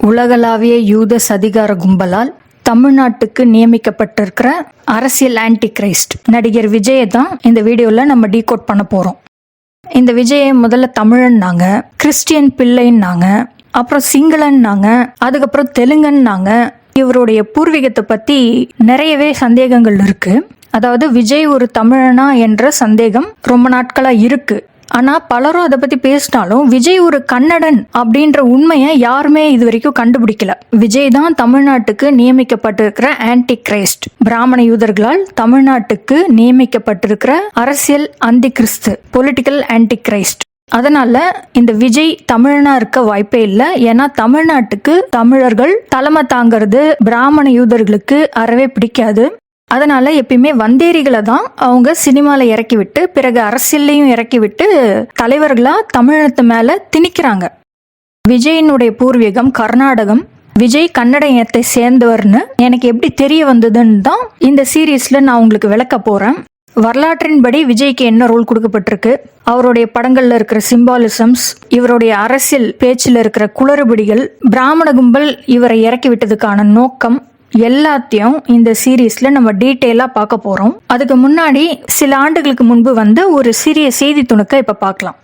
உலகளாவிய யூத சதிகார கும்பலால் தமிழ்நாட்டுக்கு நியமிக்கப்பட்டிருக்கிற அரசியல் ஆன்டி கிரைஸ்ட் நடிகர் விஜயை தான் இந்த வீடியோவில் நம்ம டீகோட் பண்ண போகிறோம். இந்த விஜயை முதல்ல தமிழன்னாங்க, கிறிஸ்டியன் பிள்ளைன்னாங்க, அப்புறம் சிங்களன்னாங்க, அதுக்கப்புறம் தெலுங்கன்னாங்க. இவருடைய பூர்வீகத்தை பற்றி நிறையவே சந்தேகங்கள் இருக்கு. அதாவது விஜய் ஒரு தமிழனா என்ற சந்தேகம் ரொம்ப நாட்களாக இருக்கு. ஆனா பலரும் அதை பத்தி பேசினாலும் விஜய் ஒரு கன்னடன் அப்படின்ற உண்மையை யாருமே இது வரைக்கும் கண்டுபிடிக்கல. விஜய் தான் தமிழ்நாட்டுக்கு நியமிக்கப்பட்டிருக்கிற ஆன்டி கிரைஸ்ட், பிராமண யூதர்களால் தமிழ்நாட்டுக்கு நியமிக்கப்பட்டிருக்கிற அரசியல் அந்தி கிறிஸ்து, பொலிட்டிக்கல் ஆன்டி கிரைஸ்ட். அதனால இந்த விஜய் தமிழனா இருக்க வாய்ப்பே இல்லை. ஏன்னா தமிழ்நாட்டுக்கு தமிழர்கள் தலைமை தாங்கிறது பிராமண யூதர்களுக்கு அறவே பிடிக்காது. அதனால எப்பயுமே வந்தேரிகளை தான் அவங்க சினிமால இறக்கி விட்டு பிறகு அரசியல்லையும் இறக்கி விட்டு தலைவர்களா தமிழத்து மேல திணிக்கிறாங்க. விஜயினுடைய பூர்வீகம் கர்நாடகம். விஜய் கன்னட இனத்தை சேர்ந்தவர்னு எனக்கு எப்படி தெரிய வந்ததுன்னு தான் இந்த சீரீஸ்ல நான் உங்களுக்கு விளக்க போறேன். வரலாற்றின்படி விஜய்க்கு என்ன ரோல் கொடுக்கப்பட்டிருக்கு, அவருடைய படங்கள்ல இருக்கிற சிம்பாலிசம்ஸ், இவருடைய அரசியல் பேச்சில் இருக்கிற குளறுபடிகள், பிராமண கும்பல் இவரை இறக்கி விட்டதுக்கான நோக்கம் எல்லாத்தையும் இந்த சீரீஸ்ல நம்ம டீட்டெயிலா பார்க்க போறோம். அதுக்கு முன்னாடி சில ஆண்டுகளுக்கு முன்பு வந்து ஒரு சிறிய செய்தி துணுக்க இப்ப பார்க்கலாம்.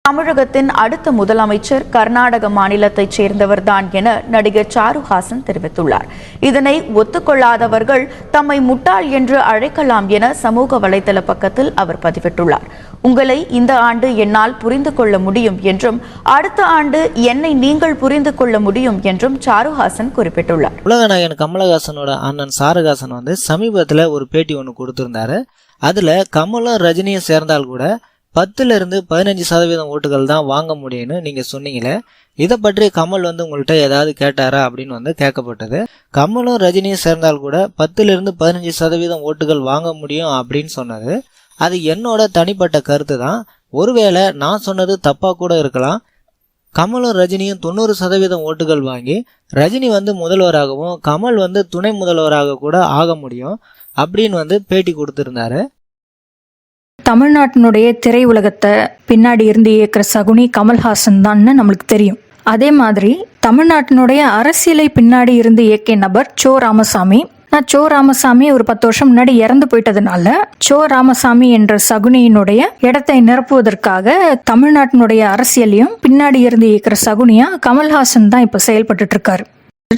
தமிழகத்தின் அடுத்த முதலமைச்சர் கர்நாடக மாநிலத்தைச் சேர்ந்தவர்தான் என நடிகர் சாருஹாசன் தெரிவித்துள்ளார். இதனை ஒத்துக்கொள்ளாதவர்கள் தம்மை முட்டாள் என்று அழைக்கலாம் என சமூக வலைதள பக்கத்தில் அவர் பதிவிட்டுள்ளார். உங்களை இந்த ஆண்டு என்னால் புரிந்து கொள்ள முடியும் என்றும் அடுத்த ஆண்டு என்னை நீங்கள் புரிந்து கொள்ள முடியும் என்றும் சாருஹாசன் குறிப்பிட்டுள்ளார். உலகநாயகன் கமலஹாசனோட அண்ணன் சாருஹாசன் வந்து சமீபத்தில் ஒரு பேட்டி ஒன்று கொடுத்திருந்தாரு. அதுல கமலும் ரஜினியும் சேர்ந்தால் கூட 10-15% ஓட்டுகள் தான் வாங்க முடியும்னு நீங்க சொன்னீங்களே, இதை பற்றி கமல் வந்து உங்கள்கிட்ட ஏதாவது கேட்டாரா அப்படின்னு வந்து கேட்கப்பட்டது. கமலும் ரஜினியும் சேர்ந்தால் கூட 10-15% ஓட்டுகள் வாங்க முடியும் அப்படின்னு சொன்னது அது என்னோட தனிப்பட்ட கருத்து தான். ஒருவேளை நான் சொன்னது தப்பா கூட இருக்கலாம். கமலும் ரஜினியும் 90% ஓட்டுகள் வாங்கி ரஜினி வந்து முதல்வராகவும் கமல் வந்து துணை முதல்வராக கூட ஆக முடியும் அப்படின்னு வந்து பேட்டி கொடுத்திருந்தாரு. தமிழ்நாட்டினுடைய திரை உலகத்தை பின்னாடி இருந்து இயக்குற சகுனி கமல்ஹாசன் தான் நம்மளுக்கு தெரியும். அதே மாதிரி தமிழ்நாட்டினுடைய அரசியலை பின்னாடி இருந்து இயக்கிய நபர் சோ ராமசாமி. சோ ராமசாமி ஒரு 10 வருஷம் முன்னாடி இறந்து போயிட்டதுனால சோ ராமசாமி என்ற சகுனியினுடைய இடத்தை நிரப்புவதற்காக தமிழ்நாட்டினுடைய அரசியலையும் பின்னாடி இருந்து இயக்குற சகுனியா கமல்ஹாசன் தான் இப்ப செயல்பட்டு இருக்காரு.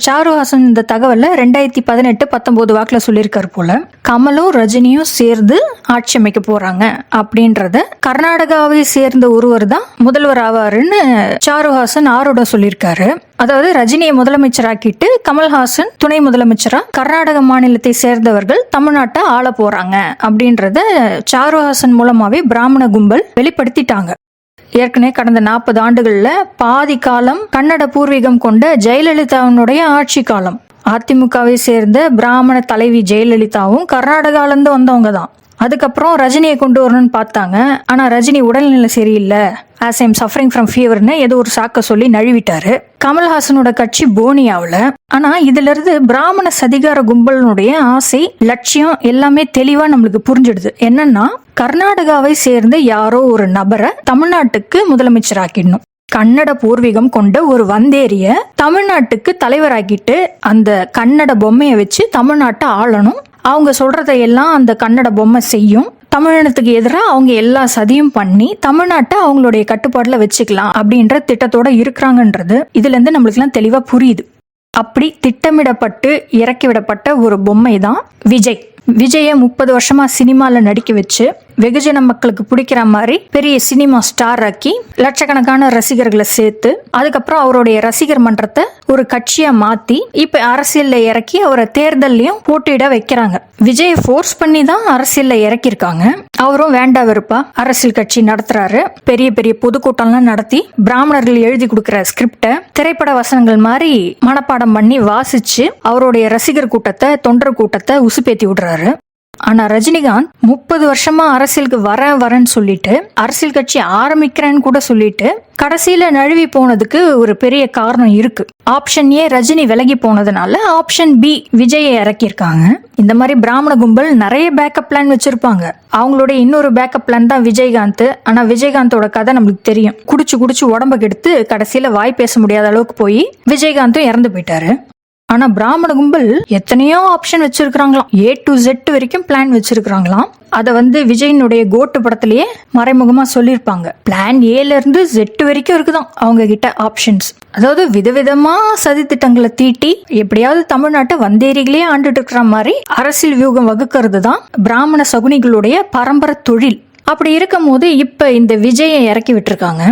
சாருஹாசன் இந்த தகவலை 2018-19 வாக்குல சொல்லியிருக்காரு போல. கமலும் ரஜினியும் சேர்ந்து ஆட்சி அமைக்க போறாங்க அப்படின்றத கர்நாடகாவை சேர்ந்த ஒருவர் தான் முதல்வர் ஆவாருன்னு சாருஹாசன் ஆரோட சொல்லியிருக்காரு. அதாவது ரஜினியை முதலமைச்சராக்கிட்டு கமல்ஹாசன் துணை முதலமைச்சரா கர்நாடக மாநிலத்தை சேர்ந்தவர்கள் தமிழ்நாட்டை ஆள போறாங்க அப்படின்றத சாருஹாசன் மூலமாவே பிராமண கும்பல் வெளிப்படுத்திட்டாங்க. ஏற்கனவே கடந்த 40 ஆண்டுகள்ல பாதி காலம் கன்னட பூர்வீகம் கொண்ட ஜெயலலிதாவினுடைய ஆட்சி காலம். அதிமுகவை சேர்ந்த பிராமண தலைவி ஜெயலலிதாவும் கர்நாடகாவிலிருந்து வந்தவங்க தான். அதுக்கப்புறம் ரஜினியை கொண்டு வரணும்னு பார்த்தாங்க. ஆனா ரஜினி உடல்நிலை சரியில்லை, as I am suffering from feverன்னு ஏதோ ஒரு சாக்க சொல்லி நழுவிட்டாரு. கமல்ஹாசனோட கட்சி போனியாவில். ஆனா இதுல இருந்து பிராமண சதிகார கும்பலினுடைய ஆசை, லட்சியம் எல்லாமே தெளிவா நம்மளுக்கு புரிஞ்சிடுது. என்னன்னா கர்நாடகாவை சேர்ந்த யாரோ ஒரு நபரை தமிழ்நாட்டுக்கு முதலமைச்சராக்கிடணும். கன்னட பூர்வீகம் கொண்ட ஒரு வந்தேரிய தமிழ்நாட்டுக்கு தலைவராக்கிட்டு அந்த கன்னட பொம்மையை வச்சு தமிழ்நாட்டை ஆளணும். அவங்க சொல்றதையெல்லாம் அந்த கன்னட பொம்மை செய்யும். தமிழினத்துக்கு எதிராக அவங்க எல்லா சதியும் பண்ணி தமிழ்நாட்டை அவங்களுடைய கட்டுப்பாடுல வச்சுக்கலாம் அப்படின்ற திட்டத்தோட இருக்கிறாங்கன்றது இதுல இருந்து நம்மளுக்கு எல்லாம் தெளிவா புரியுது. அப்படி திட்டமிடப்பட்டு இறக்கிவிடப்பட்ட ஒரு பொம்மை தான் விஜய். விஜயை 30 வருஷமா சினிமால நடிக்க வச்சு வெகுஜன மக்களுக்கு பிடிக்கிற மாதிரி பெரிய சினிமா ஸ்டார் ஆக்கி லட்சக்கணக்கான ரசிகர்களை சேர்த்து அதுக்கப்புறம் அவருடைய ரசிகர் மன்றத்தை ஒரு கட்சியா மாத்தி இப்ப அரசியல்ல இறக்கி அவரை தேர்தல்லையும் போட்டியிட வைக்கிறாங்க. விஜயை ஃபோர்ஸ் பண்ணி தான் அரசியல்ல இறக்கியிருக்காங்க. அவரும் வேண்டா வெறுப்பா அரசியல் கட்சி நடத்துறாரு. பெரிய பெரிய பொதுக்கூட்டம்லாம் நடத்தி பிராமணர்கள் எழுதி கொடுக்கிற ஸ்கிரிப்டை திரைப்பட வசனங்கள் மாதிரி மனப்பாடம் பண்ணி வாசிச்சு அவருடைய ரசிகர் கூட்டத்தை, தொண்டர் கூட்டத்தை உசுப்பேத்தி விடுறாரு. ஆனா ரஜினிகாந்த் 30 வருஷமா அரசியலுக்கு வரேன்னு சொல்லிட்டு அரசியல் கட்சி ஆரம்பிக்கிறேன்னு கூட சொல்லிட்டு கடைசியில நழுவி போனதுக்கு ஒரு பெரிய காரணம் இருக்கு. ஆப்ஷன் ஏ ரஜினி விலகி போனதுனால ஆப்ஷன் பி விஜயை இறக்கியிருக்காங்க. இந்த மாதிரி பிராமண கும்பல் நிறைய பேக்கப் பிளான் வச்சிருப்பாங்க. அவங்களோட இன்னொரு பேக்கப் பிளான் தான் விஜயகாந்த். ஆனா விஜயகாந்தோட கதை நம்மளுக்கு தெரியும். குடிச்சு உடம்ப கெடுத்து கடைசியில வாய் பேச முடியாத அளவுக்கு போய் விஜயகாந்தும் இறந்து போயிட்டாரு. ஆனா பிராமண கும்பல் எத்தனையோ ஆப்ஷன் வச்சிருக்காங்களாம். A to Z வரைக்கும் பிளான் வச்சிருக்காங்களாம். அத விஜயனுடைய கோட்டு படத்திலேயே மறைமுகமா சொல்லியிருப்பாங்க. பிளான் ஏல இருந்து Z வரைக்கும் இருக்குதான் அவங்க கிட்ட ஆப்ஷன்ஸ். அதாவது விதவிதமா சதி திட்டங்களை தீட்டி எப்படியாவது தமிழ்நாட்டை வந்தேரிகளே ஆண்டுட்டு இருக்கிற மாதிரி அரசியல் வியூகம் வகுக்கிறது தான் பிராமண சகுனிகளுடைய பரம்பரை தொழில். அப்படி இருக்கும் போது இப்ப இந்த விஜயை இறக்கி விட்டுருக்காங்க.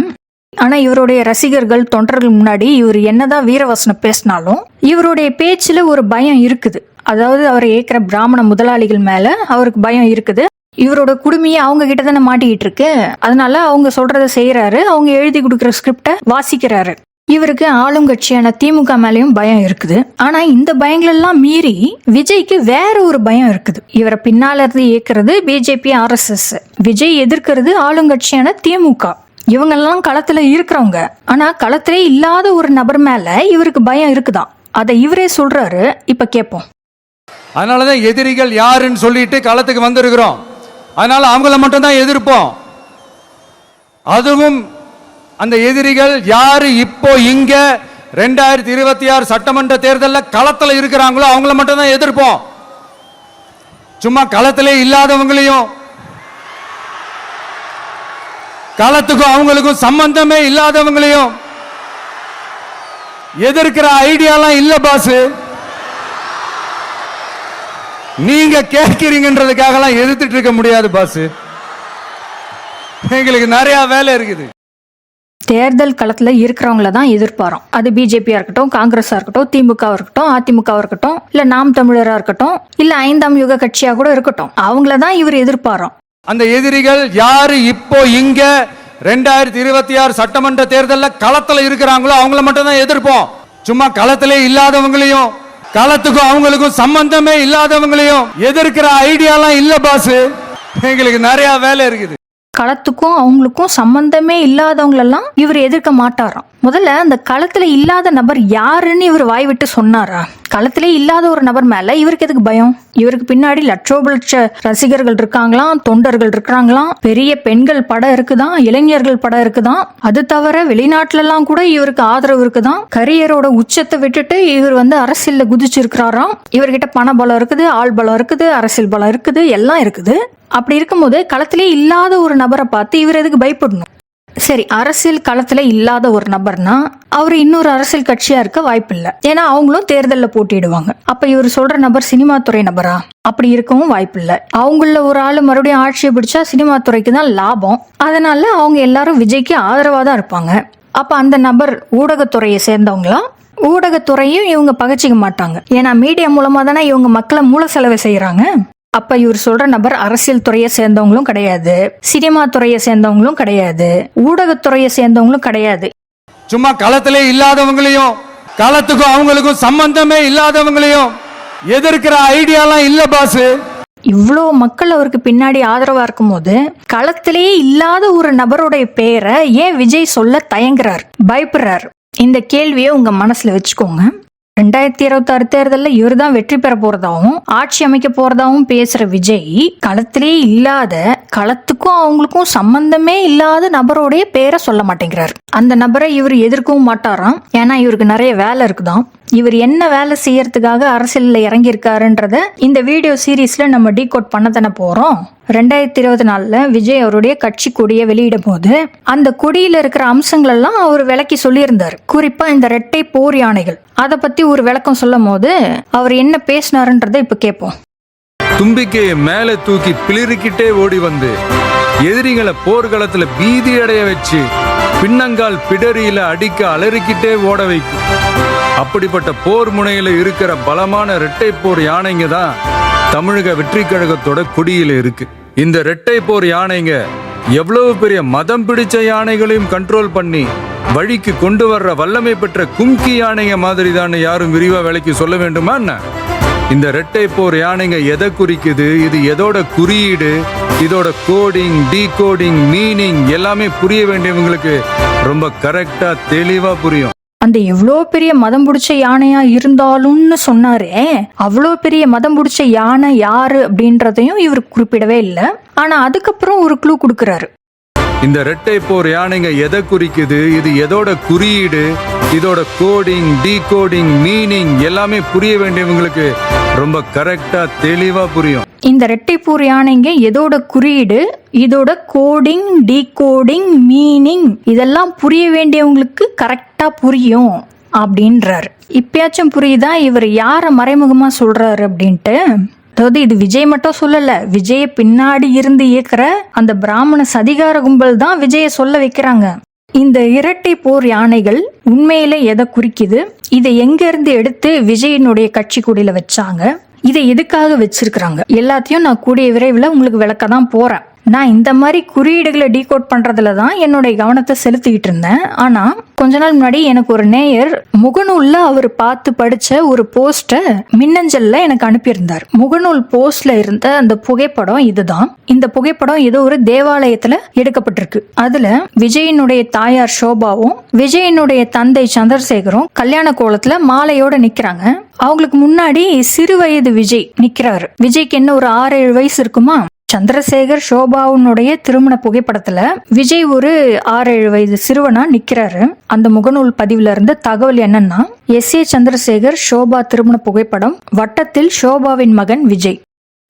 ஆனா இவருடைய ரசிகர்கள் தொண்டர்கள் முன்னாடி இவர் என்னதான் வீரவசனம் பேசினாலும் இவருடைய பேச்சுல ஒரு பயம் இருக்குது. அதாவது அவரை ஏற்கிற பிராமண முதலாளிகள் மேல அவருக்கு பயம் இருக்குது. இவரோட குடுமையை அவங்க கிட்ட தானே மாட்டிக்கிட்டு இருக்கு. அதனால அவங்க சொல்றதை செய்யறாரு. அவங்க எழுதி கொடுக்குற ஸ்கிரிப்ட வாசிக்கிறாரு. இவருக்கு ஆளுங்கட்சியான திமுக மேலயும் பயம் இருக்குது. ஆனா இந்த பயங்கள் எல்லாம் மீறி விஜய்க்கு வேற ஒரு பயம் இருக்குது. இவரை பின்னால இருந்து இயக்குறது பிஜேபி RSS. விஜய் எதிர்க்கிறது ஆளுங்கட்சியான திமுக. இவங்கெல்லாம் களத்துல இருக்கிறவங்க. ஆனா களத்திலே இல்லாத ஒரு நபர் மேல இவருக்கு பயம் இருக்குதான். அதை இவரே சொல்றாரு. இப்ப கேட்போம். அதனாலதான் எதிரிகள் யாருன்னு சொல்லிட்டு களத்துக்கு வந்திருக்கிறோம். அதனால அவங்கள மட்டும் தான் எதிர்ப்போம். அதுவும் அந்த எதிரிகள் யாரு இப்போ இங்க 2026 சட்டமன்ற தேர்தலில் களத்துல இருக்கிறாங்களோ அவங்கள மட்டும் தான் எதிர்ப்போம். சும்மா களத்திலே இல்லாதவங்களையும் களத்துக்கும் அவங்களுக்கும் சம்பந்தமே இல்லாதவங்களையும் எதிர்க்கிற ஐடியாலாம் இல்ல பாஸ். நீங்க கேட்கிறீங்கன்றதுக்காக எல்லாம் எதிர்த்துட்டு இருக்க முடியாது பாஸ். எங்களுக்கு நிறைய வேலை இருக்குது. தேர்தல் களத்துல இருக்கிறவங்கள தான் எதிர்பாரோம். அது பிஜேபியா இருக்கட்டும், காங்கிரஸா இருக்கட்டும், திமுக இருக்கட்டும், அதிமுக இருக்கட்டும், இல்ல நாம் தமிழரா இருக்கட்டும், இல்ல 5ஆம் யுக கட்சியா கூட இருக்கட்டும், அவங்களதான் இவர் எதிர்பாரோம். அந்த எதிரிகள் யாரு இப்போ இங்க 2026 சட்டமன்ற தேர்தலில் களத்துல இருக்கிறாங்களோ அவங்கள மட்டும் தான் எதிர்ப்போம். சும்மா களத்திலே இல்லாதவங்களையும் களத்துக்கும் அவங்களுக்கும் சம்பந்தமே இல்லாதவங்களையும் எதிர்க்கிற ஐடியாலாம் இல்ல பாஸ். எங்களுக்கு நிறைய வேலை இருக்குது. களத்துக்கும் அவங்களுக்கும் சம்பந்தமே இல்லாதவங்களெல்லாம் இவர் எதிர்க்க மாட்டாராம். முதல்ல அந்த களத்துல இல்லாத நபர் யாருன்னு இவர் வாய் விட்டு சொன்னாரா? களத்திலே இல்லாத ஒரு நபர் மேல இவருக்கு எதுக்கு பயம்? இவருக்கு பின்னாடி லட்சோபலட்ச ரசிகர்கள் இருக்காங்களாம், தொண்டர்கள் இருக்கிறாங்களாம், பெரிய பெண்கள் படம் இருக்குதான், இளைஞர்கள் படம் இருக்குதான். அது தவிர வெளிநாட்டுல எல்லாம் கூட இவருக்கு ஆதரவு இருக்குதான். கரியரோட உச்சத்தை விட்டுட்டு இவர் அரசியல்ல குதிச்சிருக்கிறாராம். இவர்கிட்ட பண பலம் இருக்குது, ஆள் பலம் இருக்குது, அரசியல் பலம் இருக்குது, எல்லாம் இருக்குது. அப்படி இருக்கும்போது களத்திலே இல்லாத ஒரு நபரை பார்த்து இவர் எதுக்கு பயப்படணும்? சரி, அரசியல் களத்துல இல்லாத ஒரு நபர்னா அவர் இன்னொரு அரசியல் கட்சியா இருக்க வாய்ப்பு இல்லை. ஏன்னா அவங்களும் தேர்தலில் போட்டிடுவாங்க. அப்ப இவர் சொல்ற நபர் சினிமா துறை நபரா? அப்படி இருக்கவும் வாய்ப்பு இல்லை. அவங்கள ஒரு ஆளு மறுபடியும் ஆட்சியை பிடிச்சா சினிமா துறைக்கு தான் லாபம். அதனால அவங்க எல்லாரும் விஜய்க்கு ஆதரவா தான் இருப்பாங்க. அப்ப அந்த நபர் ஊடகத்துறையை சேர்ந்தவங்களா? ஊடகத்துறையும் இவங்க பகச்சிக்க மாட்டாங்க. ஏன்னா மீடியா மூலமா தானே இவங்க மக்களை மூல செலவு செய்யறாங்க. அப்ப இவர் சொல்ற நபர் அரசியல் துறையை சேர்ந்தவங்களும் கிடையாது, சினிமா துறையை சேர்ந்தவங்களும் கிடையாது, ஊடகத்துறையை சேர்ந்தவங்களும் கிடையாது. சும்மா களத்திலே இல்லாதவங்களையும் களத்துக்கும் அவங்களுக்கும் சம்பந்தமே இல்லாதவங்களையும் எதிர்க்கிற ஐடியாலாம் இல்ல பாஸ். இவ்வளோ மக்கள் அவருக்கு பின்னாடி ஆதரவா இருக்கும் போது களத்திலே இல்லாத ஒரு நபருடைய பேரை ஏன் விஜய் சொல்ல தயங்குறார், பயப்படுறார்? இந்த கேள்வியை உங்க மனசுல வச்சுக்கோங்க. 2026 தேர்தலில் இவர் தான் வெற்றி பெற போறதாவும் ஆட்சி அமைக்க போறதாவும் பேசுற விஜய் களத்திலே இல்லாத, களத்துக்கும் அவங்களுக்கும் சம்பந்தமே இல்லாத நபருடைய பேரை சொல்ல மாட்டேங்கிறார். அந்த நபரை இவர் எதிர்க்கவும் மாட்டாராம். ஏன்னா இவருக்கு நிறைய வேலை இருக்குதான். இவர் என்ன வேலை செய்யறதுக்காக அரசியல்ல இறங்கி இருக்காருன்றத இந்த வீடியோ சீரீஸ்ல நம்ம டீகோட் பண்ண தானே போறோம். 2024 விஜய் அவருடைய கட்சி கொடியை வெளியிடும் போது அந்த கொடியில இருக்கிற அம்சங்கள் எல்லாம் அவர் விளக்கி சொல்லியிருந்தார். குறிப்பா இந்த இரட்டை போர் யானைகள், அதை பத்தி ஒரு விளக்கம் சொல்லும் போது அவர் என்ன பேசினாருன்றதை இப்ப கேட்போம். தும்பிக்கையை மேல தூக்கி பிளிரிக்கிட்டே ஓடி வந்து எதிரிகளை போர்க்களத்துல பீதி அடைய வச்சு பின்னங்கால் பிடரியில அடிக்க அலறிக்கிட்டே ஓட வைக்கும். அப்படிப்பட்ட போர் முனையில இருக்கிற பலமான இரட்டை போர் யானைங்க தான் தமிழக வெற்றி கழகத்தோட கொடியில இருக்கு. இந்த இரட்டை போர் யானைங்க எவ்வளவு பெரிய மதம் பிடிச்ச யானைகளையும் கண்ட்ரோல் பண்ணி வழிக்கு கொண்டு வர்ற வல்லமை பெற்ற கும்கி யானைங்க மாதிரி தான் யாரும் விரிவா விலைக்கு சொல்ல வேண்டுமா என்ன? இந்த ரெட்டை போர் யானைங்க எதை குறிக்குது, இது எதோட குறியீடு, இதோட கோடிங், டீகோடிங், மீனிங் எல்லாமே புரிய வேண்டியவங்களுக்கு ரொம்ப கரெக்டா தெளிவா புரியும். அந்த எவ்வளோ பெரிய மதம் பிடிச்ச யானையா இருந்தாலும்னு சொன்னாரே, அவ்வளோ பெரிய மதம் பிடிச்ச யானை யாரு அப்படின்றதையும் இவர் குறிப்பிடவே இல்லை. ஆனா அதுக்கப்புறம் ஒரு க்ளூ கொடுக்கறாரு. இந்த ரெட்டை போர் யானைங்க எதை குறிக்குது, இது எதோட குறியீடு, இதோட கோடிங், டீகோடிங், மீனிங் எல்லாமே புரிய வேண்டியவங்களுக்கு ரொம்ப கரெக்டா தெளிவா புரியும். இந்த ரெட்டைப்பூர் யானைங்க எதோட குறியீடு, இதோட கோடிங், டீகோடிங், மீனிங் இதெல்லாம் புரிய வேண்டியவங்களுக்கு கரெக்டா புரியும் அப்படின்றாரு. இப்பயாச்சும் புரியுதா இவர் யார மறைமுகமா சொல்றாரு அப்படின்ட்டு? அதாவது இது விஜய் மட்டும் சொல்லல, விஜய பின்னாடி இருந்து இயக்குற அந்த பிராமண சதிகார கும்பல் தான் விஜய சொல்ல வைக்கிறாங்க. இந்த இரட்டை போர் யானைகள் உண்மையில எதை குறிக்குது, இதை எங்க இருந்து எடுத்து விஜயனுடைய கட்சி கொடியில வச்சாங்க, இதை எதுக்காக வச்சிருக்கிறாங்க, எல்லாத்தையும் நான் கூடிய விரைவில் உங்களுக்கு விளக்க தான் போறேன். நான் இந்த மாதிரி குறியீடுகளை டீகோட் பண்றதுல தான் என்னுடைய கவனத்தை செலுத்திக்கிட்டு இருந்தேன். ஆனா கொஞ்ச நாள் முன்னாடி எனக்கு ஒரு நேயர் முகநூல்ல அவர் பார்த்து படிச்ச ஒரு போஸ்ட மின்னஞ்சல்ல எனக்கு அனுப்பியிருந்தார். முகநூல் போஸ்ட்ல இருந்த அந்த புகைப்படம் இதுதான். இந்த புகைப்படம் ஏதோ ஒரு தேவாலயத்துல எடுக்கப்பட்டிருக்கு. அதுல விஜயனுடைய தாயார் சோபாவும் விஜயனுடைய தந்தை சந்திரசேகரும் கல்யாண கோலத்துல மாலையோட நிக்கிறாங்க. அவங்களுக்கு முன்னாடி சிறு வயது விஜய் நிக்கிறாரு. விஜய்க்கு என்ன ஒரு 6-7 வயசு இருக்குமா. சந்திரசேகர் சோபாவுனுடைய திருமண புகைப்படத்துல விஜய் ஒரு 6-7 வயது சிறுவனா நிக்கிறாரு. அந்த முகநூல் பதிவுல இருந்த தகவல் என்னன்னா, எஸ்.ஏ. சந்திரசேகர் சோபா திருமண புகைப்படம், வட்டத்தில் சோபாவின் மகன் விஜய்.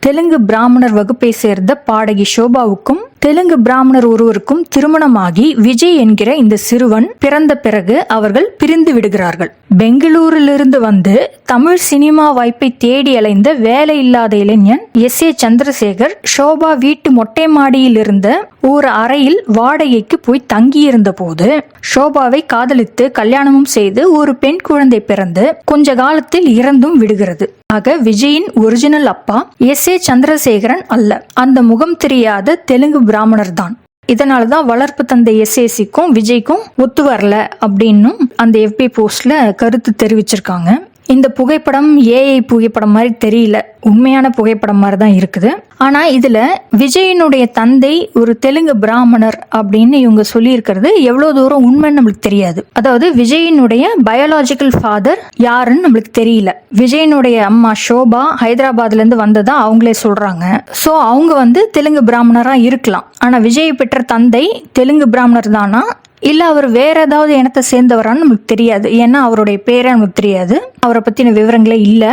தெலுங்கு பிராமணர் வகுப்பை சேர்ந்த பாடகி சோபாவுக்கும் தெலுங்கு பிராமணர் ஒருவருக்கும் திருமணமாகி விஜய் என்கிற இந்த சிறுவன் பிறந்த பிறகு அவர்கள் பிரிந்து விடுகிறார்கள். பெங்களூரிலிருந்து வந்து தமிழ் சினிமா வாய்ப்பை தேடி அலைந்த வேலை இல்லாத இளைஞன் எஸ்.ஏ. சந்திரசேகர் சோபா வீட்டு மொட்டை மாடியில் இருந்த ஒரு அறையில் வாடகைக்கு போய் தங்கியிருந்த போது சோபாவை காதலித்து கல்யாணமும் செய்து ஒரு பெண் குழந்தை பிறந்து கொஞ்ச காலத்தில் இறந்தும் விடுகிறது. ஆக விஜயின் ஒரிஜினல் அப்பா எஸ்.ஏ. சந்திரசேகரன் அல்ல, அந்த முகம் தெரியாத தெலுங்கு பிராமணர் தான். இதனாலதான் வளர்ப்பு தந்தை எஸ்ஏசிக்கும் விஜய்க்கும் ஒத்து வரல அப்படின்னும் அந்த எஃபி போஸ்ட்ல கருத்து தெரிவிச்சிருக்காங்க. இந்த புகைப்படம் ஏஐ புகைப்படம் மாதிரி தெரியல, உண்மையான புகைப்படம் மாதிரி தான் இருக்குது. ஆனா இதுல விஜயனுடைய தந்தை ஒரு தெலுங்கு பிராமணர் அப்படின்னு இவங்க சொல்லி இருக்கிறது எவ்வளவு தூரம் உண்மைன்னு நம்மளுக்கு தெரியாது. அதாவது விஜயனுடைய பயாலஜிக்கல் ஃபாதர் யாருன்னு நம்மளுக்கு தெரியல. விஜயனுடைய அம்மா சோபா ஹைதராபாத்ல இருந்து வந்ததா அவங்களே சொல்றாங்க. சோ அவங்க தெலுங்கு பிராமணரா இருக்கலாம். ஆனா விஜய் பெற்ற தந்தை தெலுங்கு பிராமணர் தானா இல்ல அவர் வேற ஏதாவது இனத்தை சேர்ந்தவரான்னு நமக்கு தெரியாது. ஏன்னா அவருடைய பேரே நமக்கு தெரியாது, அவரை பத்தின விவரங்களே இல்ல.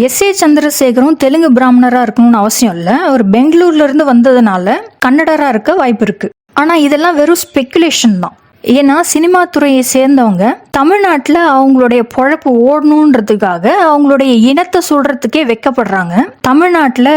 எஸ்.ஏ. சந்திரசேகரும் தெலுங்கு பிராமணரா இருக்கணும்னு அவசியம் இல்ல. அவர் பெங்களூர்ல இருந்து வந்ததுனால கன்னடரா இருக்க வாய்ப்பு இருக்கு. ஆனா இதெல்லாம் வெறும் ஸ்பெகுலேஷன் தான். ஏன்னா சினிமா துறையை சேர்ந்தவங்க தமிழ்நாட்டுல அவங்களுடைய பொழப்பு ஓடணுன்றதுக்காக அவங்களுடைய இனத்தை சொல்றதுக்கே வெக்கப்படுறாங்க. தமிழ்நாட்டுல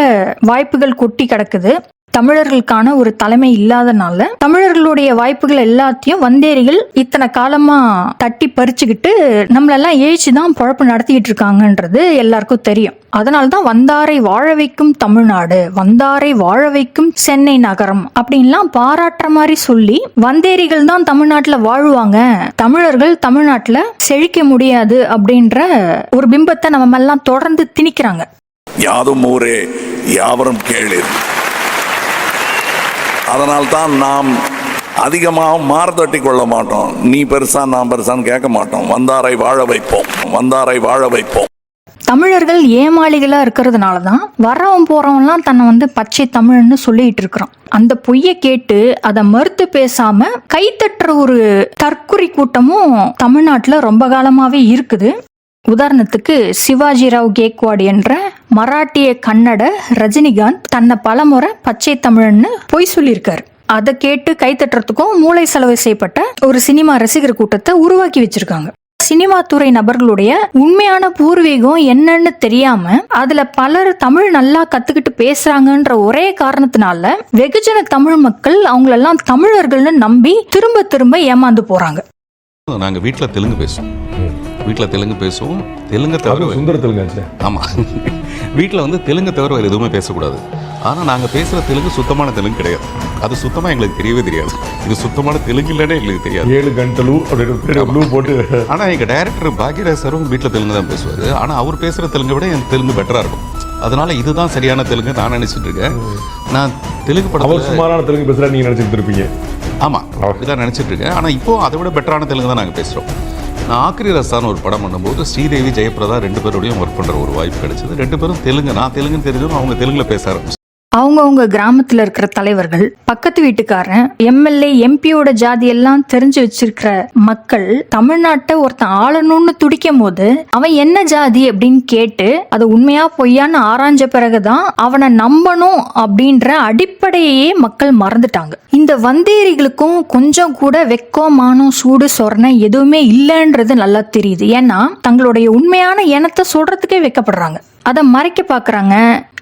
வாய்ப்புகள் கொட்டி கிடக்குது. தமிழர்களுக்கான ஒரு தலைமை இல்லாதனால தமிழர்களுடைய வாய்ப்புகள் எல்லாத்தையும் வந்தேரிகள் இத்தனை காலமா தட்டி பறிச்சுக்கிட்டு நம்மளெல்லாம் ஏய்ச்சிதான் பொழப்பு நடத்திட்டு இருக்காங்கன்றது எல்லாருக்கும் தெரியும். அதனால்தான் வந்தாரை வாழ வைக்கும் தமிழ்நாடு, வந்தாரை வாழ வைக்கும் சென்னை நகரம் அப்படின்லாம் பாராட்டுற மாதிரி சொல்லி வந்தேரிகள் தான் தமிழ்நாட்டுல வாழ்வாங்க, தமிழர்கள் தமிழ்நாட்டுல செழிக்க முடியாது அப்படின்ற ஒரு பிம்பத்தை நம்ம எல்லாம் தொடர்ந்து திணிக்கிறாங்க. யாதும் ஊரே யாவரும் கேளீர். அதனால்தான் நாம் அதிகமாக மாறுதட்டி கொள்ள மாட்டோம். நீ பெருசா நான் பெருசான்னு கேட்க மாட்டோம். வந்தாரை வாழ வைப்போம், வந்தாரை வாழ வைப்போம். தமிழர்கள் ஏமாளிகளா இருக்கிறதுனால தான் வரவன் போறவன்லாம் தன்னை பச்சை தமிழ்னு சொல்லிட்டு இருக்கிறான். அந்த பொய்யை கேட்டு அதை மறுத்து பேசாம கைத்தட்டுற ஒரு தற்குறி கூட்டமும் தமிழ்நாட்டுல ரொம்ப காலமாவே இருக்குது. உதாரணத்துக்கு சிவாஜி ராவ் கேக்வாட் என்ற மராட்டிய கன்னட ரஜினிகாந்த் தன்னை பலமுறை பச்சை தமிழன்னு பொய் சொல்லியிருக்காரு. அதை கேட்டு கைத்தட்டுறதுக்கும் மூளை செலவு செய்யப்பட்ட ஒரு சினிமா ரசிகர் கூட்டத்தை உருவாக்கி வச்சிருக்காங்க. சினிமா துறை நபர்களுடைய உண்மையான பூர்வீகம் என்னன்னு தெரியாம அதுல பலர் தமிழ் நல்லா கத்துக்கிட்டு பேசுறாங்கன்ற ஒரே காரணத்தினால வெகுஜன தமிழ் மக்கள் அவங்களெல்லாம் தமிழர்கள்னு நம்பி திரும்ப திரும்ப ஏமாந்து போறாங்க. நாங்க வீட்டுல தெலுங்கு பேசுவோம். தெலுங்கு தவிர சுந்தர தெலுங்காச்சு. ஆமா, வீட்டில் தெலுங்கு தவிர வேறு எதுவுமே பேசக்கூடாது. ஆனால் நாங்கள் பேசுகிற தெலுங்கு சுத்தமான தெலுங்கு கிடையாது. அது சுத்தமாக எங்களுக்கு தெரியவே தெரியாது. இது சுத்தமான தெலுங்கு இல்லைன்னே எங்களுக்கு தெரியாது. 7 கண்டலு அப்படின்னு போட்டு. ஆனால் எங்கள் டைரக்டர் பாக்யராஜ் சாரும் வீட்டில் தெலுங்கு தான் பேசுவார். ஆனால் அவர் பேசுகிற தெலுங்கை விட என் தெலுங்கு பெட்டராக இருக்கும். அதனால இதுதான் சரியான தெலுங்கு நான் நினச்சிட்டு இருக்கேன். நான் தெலுங்கு படம் சுமாரான தெலுங்கு பேசுகிறேன் நீங்கள் நினச்சிட்டு இருப்பீங்க. ஆமாம், அப்படிதான் நினச்சிட்டு இருக்கேன். ஆனால் இப்போது அதை விட பெட்டரான தெலுங்கு தான் நாங்கள் பேசுகிறோம். நான் ஆக்ரி ரஸ்தான் ஒரு படம் பண்ணும்போது ஸ்ரீதேவி ஜெயபிரதா 2 பேரோடையும் ஒர்க் பண்ணுற ஒரு வாய்ப்பு கிடைச்சது. 2 பேரும் தெலுங்கு, நான் தெலுங்குன்னு தெரிஞ்சதும் அவங்க தெலுங்குல பேச ஆரம்பிச்சு. அவங்கவுங்க கிராமத்துல இருக்கிற தலைவர்கள், பக்கத்து வீட்டுக்காரன், எம்எல்ஏ, எம்பியோட ஜாதி எல்லாம் தெரிஞ்சு வச்சிருக்கிற மக்கள் தமிழ்நாட்டை ஒருத்தன் ஆளணும்னு துடிக்கும் போது அவன் என்ன ஜாதி அப்படின்னு கேட்டு அது உண்மையா பொய்யான்னு ஆராய்ஞ்ச பிறகுதான் அவனை நம்பணும் அப்படின்ற அடிப்படையே மக்கள் மறந்துட்டாங்க. இந்த வந்தேரிகளுக்கும் கொஞ்சம் கூட வெக்கம், மானம், சூடு, சொரணை எதுவுமே இல்லைன்றது நல்லா தெரியுது. ஏன்னா தங்களுடைய உண்மையான எண்ணத்தை சொல்றதுக்கே வெக்கப்படுறாங்க, அதை மறைக்க பாக்குறாங்க.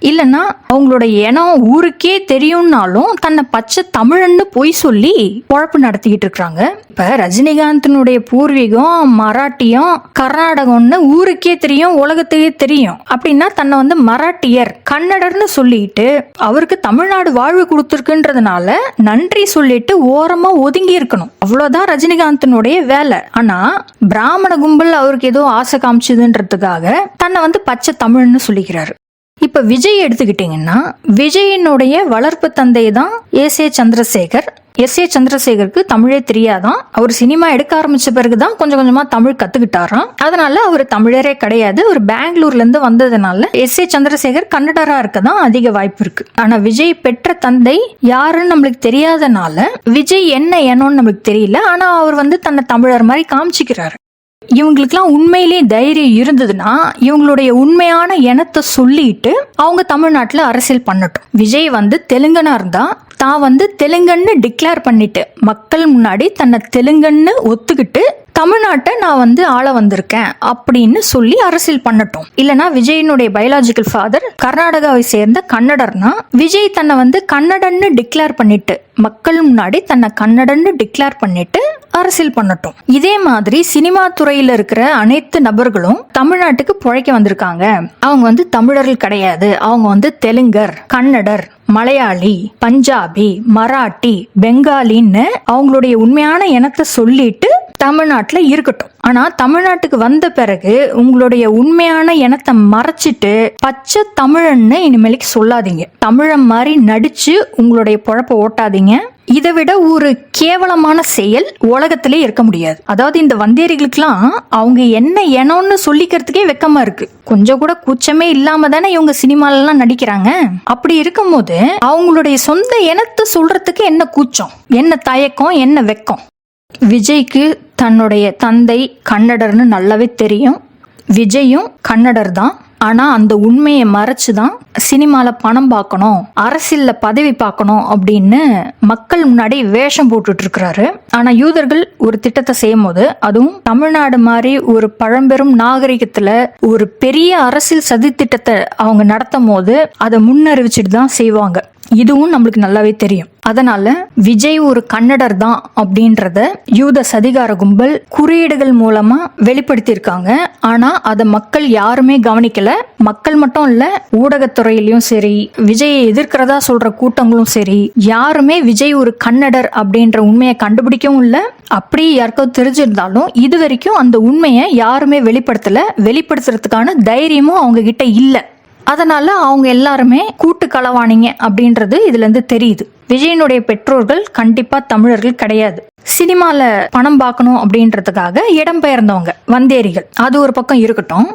இல்லைன்னா அவங்களோட இனம் ஊருக்கே தெரியும்னாலும் தன்னை பச்சை தமிழன்னு பொய் சொல்லி பொழப்பு நடத்திக்கிட்டு இருக்காங்க. இப்ப ரஜினிகாந்தனுடைய பூர்வீகம் மராட்டியம், கர்நாடகம்னு ஊருக்கே தெரியும், உலகத்துக்கே தெரியும் அப்படின்னா தன்னை வந்து மராட்டியர், கன்னடர்னு சொல்லிட்டு அவருக்கு தமிழ்நாடு வாழ்வு கொடுத்துருக்குன்றதுனால நன்றி சொல்லிட்டு ஓரமா ஒதுங்கி இருக்கணும். அவ்வளவுதான் ரஜினிகாந்தனுடைய வேலை. ஆனா பிராமண கும்பல் அவருக்கு ஏதோ ஆசை காமிச்சதுன்றதுக்காக தன்னை வந்து பச்சை தமிழ்னு சொல்லிக்கிறாரு. இப்ப விஜய் எடுத்துக்கிட்டீங்கன்னா விஜயனுடைய வளர்ப்பு தந்தை தான் எஸ்.ஏ. சந்திரசேகர். எஸ்.ஏ. சந்திரசேகருக்கு தமிழே தெரியாதான். அவர் சினிமா எடுக்க ஆரம்பிச்ச பிறகுதான் கொஞ்சம் கொஞ்சமா தமிழ் கத்துக்கிட்டாராம். அதனால அவர் தமிழரே கிடையாது. அவர் பெங்களூர்ல இருந்து வந்ததுனால எஸ்.ஏ. சந்திரசேகர் கன்னடரா இருக்கதான் அதிக வாய்ப்பு இருக்கு. ஆனா விஜய் பெற்ற தந்தை யாருன்னு நம்மளுக்கு தெரியாதனால விஜய் என்ன ஏனோன்னு நம்மளுக்கு தெரியல. ஆனா அவர் வந்து தன்னை தமிழர் மாதிரி காமிச்சிக்கிறாரு. இவங்களுக்குலாம் உண்மையிலேயே தைரியம் இருந்ததுன்னா இவங்களுடைய உண்மையான எண்ணத்தை சொல்லிட்டு அவங்க தமிழ்நாட்டுல அரசியல் பண்ணட்டும். விஜய் வந்து தெலுங்கனா இருந்தா தான் வந்து தெலுங்கன்னு டிக்ளேர் பண்ணிட்டு மக்கள் முன்னாடி தன்னை தெலுங்கன்னு ஒத்துக்கிட்டு தமிழ்நாட்டை நான் வந்து ஆள வந்திருக்கேன் அப்படின்னு சொல்லி அரசியல் பண்ணட்டும். இல்லனா விஜயனுடைய பயாலஜிக்கல் ஃபாதர் கர்நாடகாவை சேர்ந்த கன்னடர்னா விஜய் தன்னை வந்து கன்னடன்னு டிக்ளேர் பண்ணிட்டு மக்கள் முன்னாடி தன்னை கன்னடன்னு டிக்ளேர் பண்ணிட்டு அரசியல் பண்ணட்டும். இதே மாதிரி சினிமா துறையில இருக்கிற அனைத்து நபர்களும் தமிழ்நாட்டுக்கு பிழைக்க வந்திருக்காங்க. அவங்க வந்து தமிழர்கள் கிடையாது, அவங்க வந்து தெலுங்கர், கன்னடர், மலையாளி, பஞ்சாபி, மராட்டி, பெங்காலின்னு அவங்களுடைய உண்மையான எண்ணத்தை சொல்லிட்டு தமிழ்நாட்டுல இருக்கட்டும். ஆனா தமிழ்நாட்டுக்கு வந்த பிறகு உங்களுடைய உண்மையான எண்ணத்தை மறைச்சிட்டு பச்சை தமிழன்னு இனிமேலுக்கு சொல்லாதீங்க. தமிழன் மாதிரி நடிச்சு உங்களுடைய பொழப்ப ஓட்டாதீங்க. இதை விட ஒரு கேவலமான செயல் உலகத்திலே இருக்க முடியாது. அதாவது இந்த வந்தேரிகளுக்கெல்லாம் அவங்க என்ன எண்ணம்னு சொல்லிக்கிறதுக்கே வெக்கமா இருக்கு. கொஞ்சம் கூட கூச்சமே இல்லாம தானே இவங்க சினிமாலெல்லாம் நடிக்கிறாங்க. அப்படி இருக்கும் போது அவங்களுடைய சொந்த எண்ணத்தை சொல்றதுக்கு என்ன கூச்சம், என்ன தயக்கம், என்ன வெக்கம்? விஜய்க்கு தன்னுடைய தந்தை கன்னடர்னு நல்லாவே தெரியும். விஜயும் கன்னடர் தான். ஆனா அந்த உண்மையை மறைச்சுதான் சினிமால பணம் பார்க்கணும், அரசியல்ல பதவி பார்க்கணும் அப்படின்னு மக்கள் முன்னாடி வேஷம் போட்டுட்டு இருக்கிறாரு. ஆனா யூதர்கள் ஒரு திட்டத்தை செய்யும் போது, அதுவும் தமிழ்நாடு மாதிரி ஒரு பழம்பெரும் நாகரிகத்துல ஒரு பெரிய அரசியல் சதி திட்டத்தை அவங்க நடத்தும் போது அதை முன்னறிவிச்சுட்டு தான் செய்வாங்க. இதுவும் நம்மளுக்கு நல்லாவே தெரியும். அதனால விஜய் ஒரு கன்னடர் தான் அப்படின்றத யூத சதிகார கும்பல் குறியீடுகள் மூலமா வெளிப்படுத்தியிருக்காங்க. ஆனா அதை மக்கள் யாருமே கவனிக்கல. மக்கள் மட்டும் இல்ல, ஊடகத்துறையிலயும் சரி, விஜயை எதிர்க்கிறதா சொல்ற கூட்டங்களும் சரி, யாருமே விஜய் ஒரு கன்னடர் அப்படின்ற உண்மையை கண்டுபிடிக்கவும் இல்ல. அப்படி யாருக்கும் தெரிஞ்சிருந்தாலும் இது வரைக்கும் அந்த உண்மையை யாருமே வெளிப்படுத்துறதுக்கான தைரியமும் அவங்க கிட்ட இல்ல. அதனால அவங்க எல்லாருமே கூட்டு களவாணிங்க அப்படின்றது இதுல இருந்து தெரியுது. விஜயனுடைய பெற்றோர்கள் கண்டிப்பா தமிழர்கள் கிடையாது. சினிமால பணம் பார்க்கணும் அப்படின்றதுக்காக இடம்பெயர்ந்தவங்க வந்தேரிகள். அது ஒரு பக்கம் இருக்கட்டும்.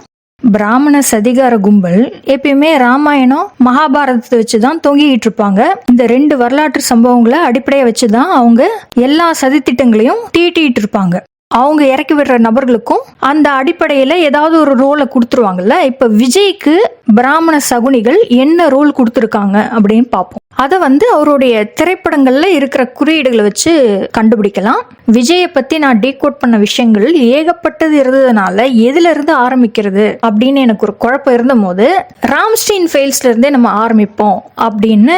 பிராமண சதிகார கும்பல் எப்பயுமே ராமாயணம், மகாபாரதத்தை வச்சுதான் தொங்கிட்டு இருப்பாங்க. இந்த 2 வரலாற்று சம்பவங்களை அடிப்படையா வச்சுதான் அவங்க எல்லா சதித்திட்டங்களையும் தீட்டிட்டு இருப்பாங்க. அவங்க இறக்கி விடுற நபர்களுக்கும் அந்த அடிப்படையில ஏதாவது ஒரு ரோலை கொடுத்துருவாங்கல்ல. இப்ப விஜய்க்கு பிராமண சகுனிகள் என்ன ரோல் கொடுத்துருக்காங்க அப்படின்னு பார்ப்போம். அதை வந்து அவருடைய திரைப்படங்கள்ல இருக்கிற குறியீடுகளை வச்சு கண்டுபிடிக்கலாம். விஜயை பத்தி நான் டீகோட் பண்ண விஷயங்கள் ஏகப்பட்டது இருந்ததுனால எதுல இருந்து ஆரம்பிக்கிறது அப்படின்னு எனக்கு ஒரு குழப்பம் இருந்த போது ராம்ஸ்டீன் ஃபைல்ஸ்ல இருந்தே நம்ம ஆரம்பிப்போம் அப்படின்னு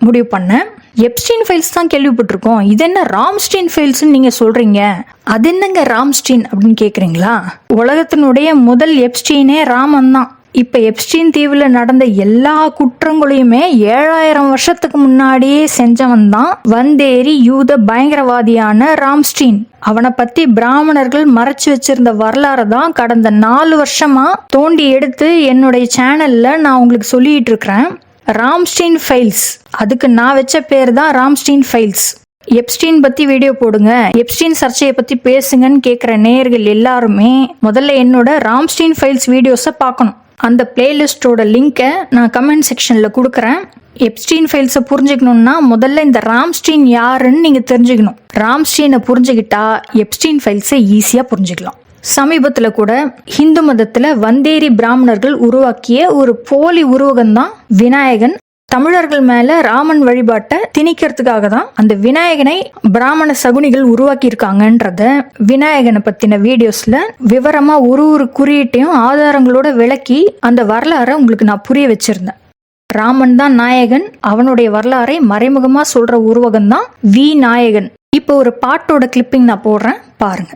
முடிவு பண்ணேன். எப்ஸ்டீன் ஃபைல்ஸ் தான் கேள்விப்பட்டிருக்கோம், இது என்ன ராம்ஸ்டீன் ஃபைல்ஸ் நீங்க சொல்றீங்க? அது என்னங்க ராம்ஸ்டீன் அப்படின்னு கேக்குறீங்களா? உலகத்தினுடைய முதல் எப்ஸ்டீனே ராமன் தான். இப்ப எப்ஸ்டீன் தீவுல நடந்த எல்லா குற்றங்களையுமே 7000 வருஷத்துக்கு முன்னாடியே செஞ்சவன் தான் வந்தேரி யூத பயங்கரவாதியான ராம்ஸ்டீன். அவனை பத்தி பிராமணர்கள் மறைச்சு வச்சிருந்த வரலாறு தான் கடந்த 4 வருஷமா தோண்டி எடுத்து என்னுடைய சேனல்ல நான் உங்களுக்கு சொல்லிட்டு இருக்கிறேன். ராம்ஸ்டீன் ஃபைல்ஸ், அதுக்கு நான் வச்ச பேர் தான் ராம்ஸ்டீன் ஃபைல்ஸ். எப்ஸ்டீன் பத்தி வீடியோ போடுங்க, எப்ஸ்டீன் சர்ச்சையை பத்தி பேசுங்கன்னு கேட்குற நேயர்கள் எல்லாருமே முதல்ல என்னோட ராம்ஸ்டீன் ஃபைல்ஸ் வீடியோஸை பார்க்கணும். அந்த பிளேலிஸ்டோட லிங்கை நான் கமெண்ட் செக்ஷன்ல கொடுக்குறேன். எப்ஸ்டீன் ஃபைல்ஸை புரிஞ்சுக்கணும்னா முதல்ல இந்த ராம்ஸ்டீன் யாருன்னு நீங்க தெரிஞ்சுக்கணும். ராம்ஸ்டீனை புரிஞ்சுக்கிட்டா எப்ஸ்டீன் ஃபைல்ஸை ஈஸியா புரிஞ்சுக்கலாம். சமீபத்துல கூட ஹிந்து மதத்துல வந்தேரி பிராமணர்கள் உருவாக்கிய ஒரு போலி உருவகம் தான் விநாயகன். தமிழர்கள் மேல ராமன் வழிபாட்டை திணிக்கிறதுக்காக தான் அந்த விநாயகனை பிராமண சகுனிகள் உருவாக்கி இருக்காங்கன்றத விநாயகனை பத்தின வீடியோஸ்ல விவரமா ஒரு குறியீட்டையும் ஆதாரங்களோட விளக்கி அந்த வரலாறை உங்களுக்கு நான் புரிய வச்சிருந்தேன். ராமன் தான் நாயகன், அவனுடைய வரலாறை மறைமுகமா சொல்ற உருவகம் தான் விநாயகன். இப்போ ஒரு பாட்டோட கிளிப்பிங் நான் போடுறேன், பாருங்க.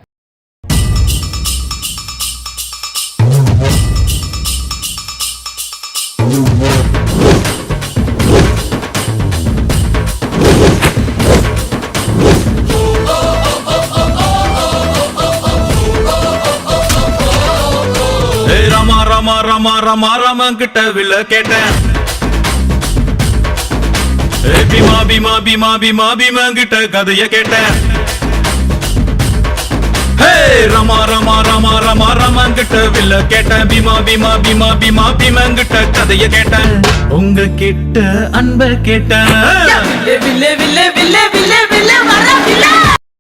ராமா ராமா ராமா ராமா ராமன் கிட்ட வில்ல கேட்டேன். பீமா பீமா பீமா பீமா பீமன் கிட்ட கதைய கேட்டேன். ராமா ராமா ராமா ராமா ராமன் கிட்ட வில்ல கேட்டேன். பீமா பீமா பீமா பீமா பீமன் கிட்ட கதைய கேட்டேன். உங்க கிட்ட அன்ப கேட்டேன்.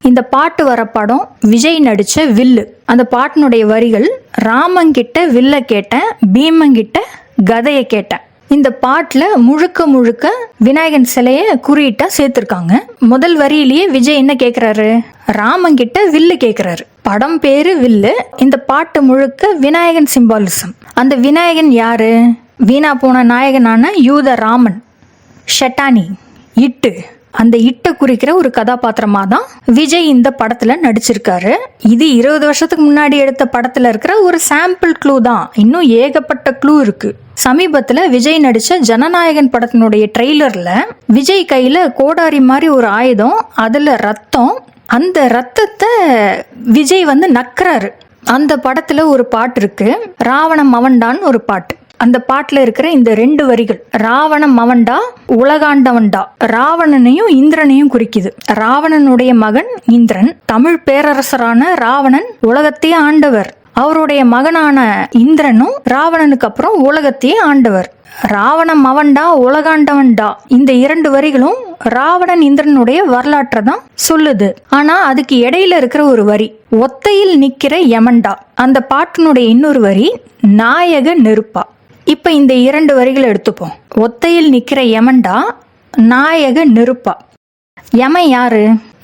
இந்த பாட்டு வர படம் விஜய் நடிச்ச வில்லு. அந்த பாட்டினுடைய வரிகள் ராமங்கிட்ட வில்ல கேட்டேன், பீமங்கிட்ட கதைய கேட்டேன். இந்த பாட்டுல முழுக்க முழுக்க விநாயகன் சிலைய குறியீட்டா சேர்த்திருக்காங்க. முதல் வரியிலேயே விஜய் என்ன கேக்குறாரு, ராமங்கிட்ட வில்லு கேக்குறாரு. படம் பேரு வில்லு, இந்த பாட்டு முழுக்க விநாயகன் சிம்பாலிசம். அந்த விநாயகன் யாரு? வீணா போன நாயகனான யூத ராமன், ஷட்டானி, இட்டு, அந்த இட்ட குறிக்கிற ஒரு கதாபாத்திரமா தான் விஜய் இந்த படத்துல நடிச்சிருக்காரு. இது 20 வருஷத்துக்கு முன்னாடி எடுத்த படத்துல இருக்கிற ஒரு சாம்பிள் க்ளூ தான். இன்னும் ஏகப்பட்ட க்ளூ இருக்கு. சமீபத்துல விஜய் நடிச்ச ஜனநாயகன் படத்தினுடைய ட்ரெய்லர்ல விஜய் கையில கோடாரி மாதிரி ஒரு ஆயுதம், அதுல ரத்தம், அந்த ரத்தத்தை விஜய் நக்கறாரு. அந்த படத்துல ஒரு பாட்டு இருக்கு, ராவணம் அவன்டான்னு ஒரு பாட்டு. அந்த பாட்டுல இருக்கிற இந்த 2 வரிகள், ராவணம் அவன்டா உலகாண்டவன்டா, ராவணனையும் இந்திரனையும் குறிக்குது. ராவணனுடைய மகன் இந்திரன், தமிழ் பேரரசரான ராவணன் உலகத்தையே ஆண்டவர். அவருடைய மகனான இந்திரனும் ராவணனுக்கு அப்புறம் உலகத்தையே ஆண்டவர். ராவணம் அவன்டா உலகாண்டவன்டா, இந்த 2 வரிகளும் ராவணன் இந்திரனுடைய வரலாற்றை தான் சொல்லுது. ஆனா அதுக்கு இடையில இருக்கிற ஒரு வரி, ஒத்தையில் நிக்கிற யமன்டா, அந்த பாட்டினுடைய இன்னொரு வரி நாயக நெருப்பா. இப்ப இந்த 2 வரிகளை எடுத்துப்போம். ஒத்தையில் நிக்கிற யமன்டா, நாயக நெருப்பா. யமன் யாரு?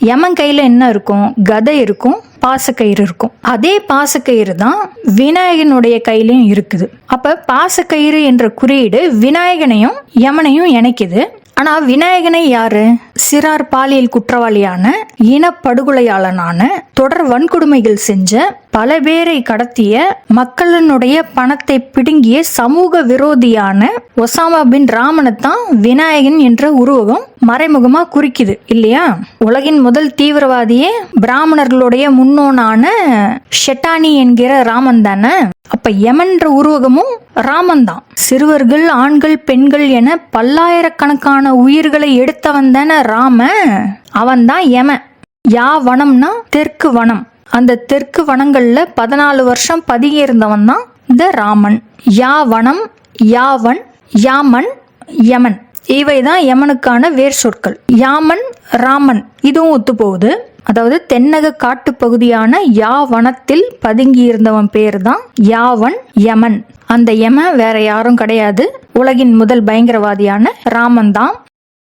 யமன் கையில என்ன இருக்கும்? கதை இருக்கும், பாசக்கயிறு இருக்கும். அதே பாசக்கயிறு தான் விநாயகனுடைய கையிலயும் இருக்குது. அப்ப பாசக்கயிறு என்ற குறியீடு விநாயகனையும் யமனையும் இணைக்குது. ஆனா விநாயகனை யாரு? சிறார் பாலியல் குற்றவாளியான, இனப்படுகொலையாளனான, தொடர் வன்கொடுமைகள் செஞ்ச, பல பேரை கடத்திய, மக்களினுடைய பணத்தை பிடுங்கிய சமூக விரோதியான ஒசாமா பின் ராமனைத்தான் விநாயகன் என்ற உருவகம் மறைமுகமா குறிக்குது இல்லையா? உலகின் முதல் தீவிரவாதியே பிராமணர்களுடைய முன்னோனான ஷெட்டானி என்கிற ராமன் தானே. அப்ப யமன்ற உருவகமும் ராமன் தான். சிறுவர்கள், ஆண்கள், பெண்கள் என பல்லாயிரக்கணக்கான உயிர்களை எடுத்தவன் தானே ராம. அவன் தான் யமன். யா வனம்னா தெற்கு வனம். அந்த தெற்கு வனங்கள்ல 14 வருஷம் பதுங்கி இருந்தவன் தான் இந்த ராமன். யா வனம், யாவன், யாமன், யமன், இவைதான் யமனுக்கான வேர் சொற்கள். யாமன், ராமன், இதுவும் ஒத்து போகுது. அதாவது தென்னக காட்டு பகுதியான யாவனத்தில் பதுங்கி இருந்தவன் பேர் தான் யாவன், யமன். அந்த யமன் வேற யாரும் கிடையாது, உலகின் முதல் பயங்கரவாதியான ராமன் தான்.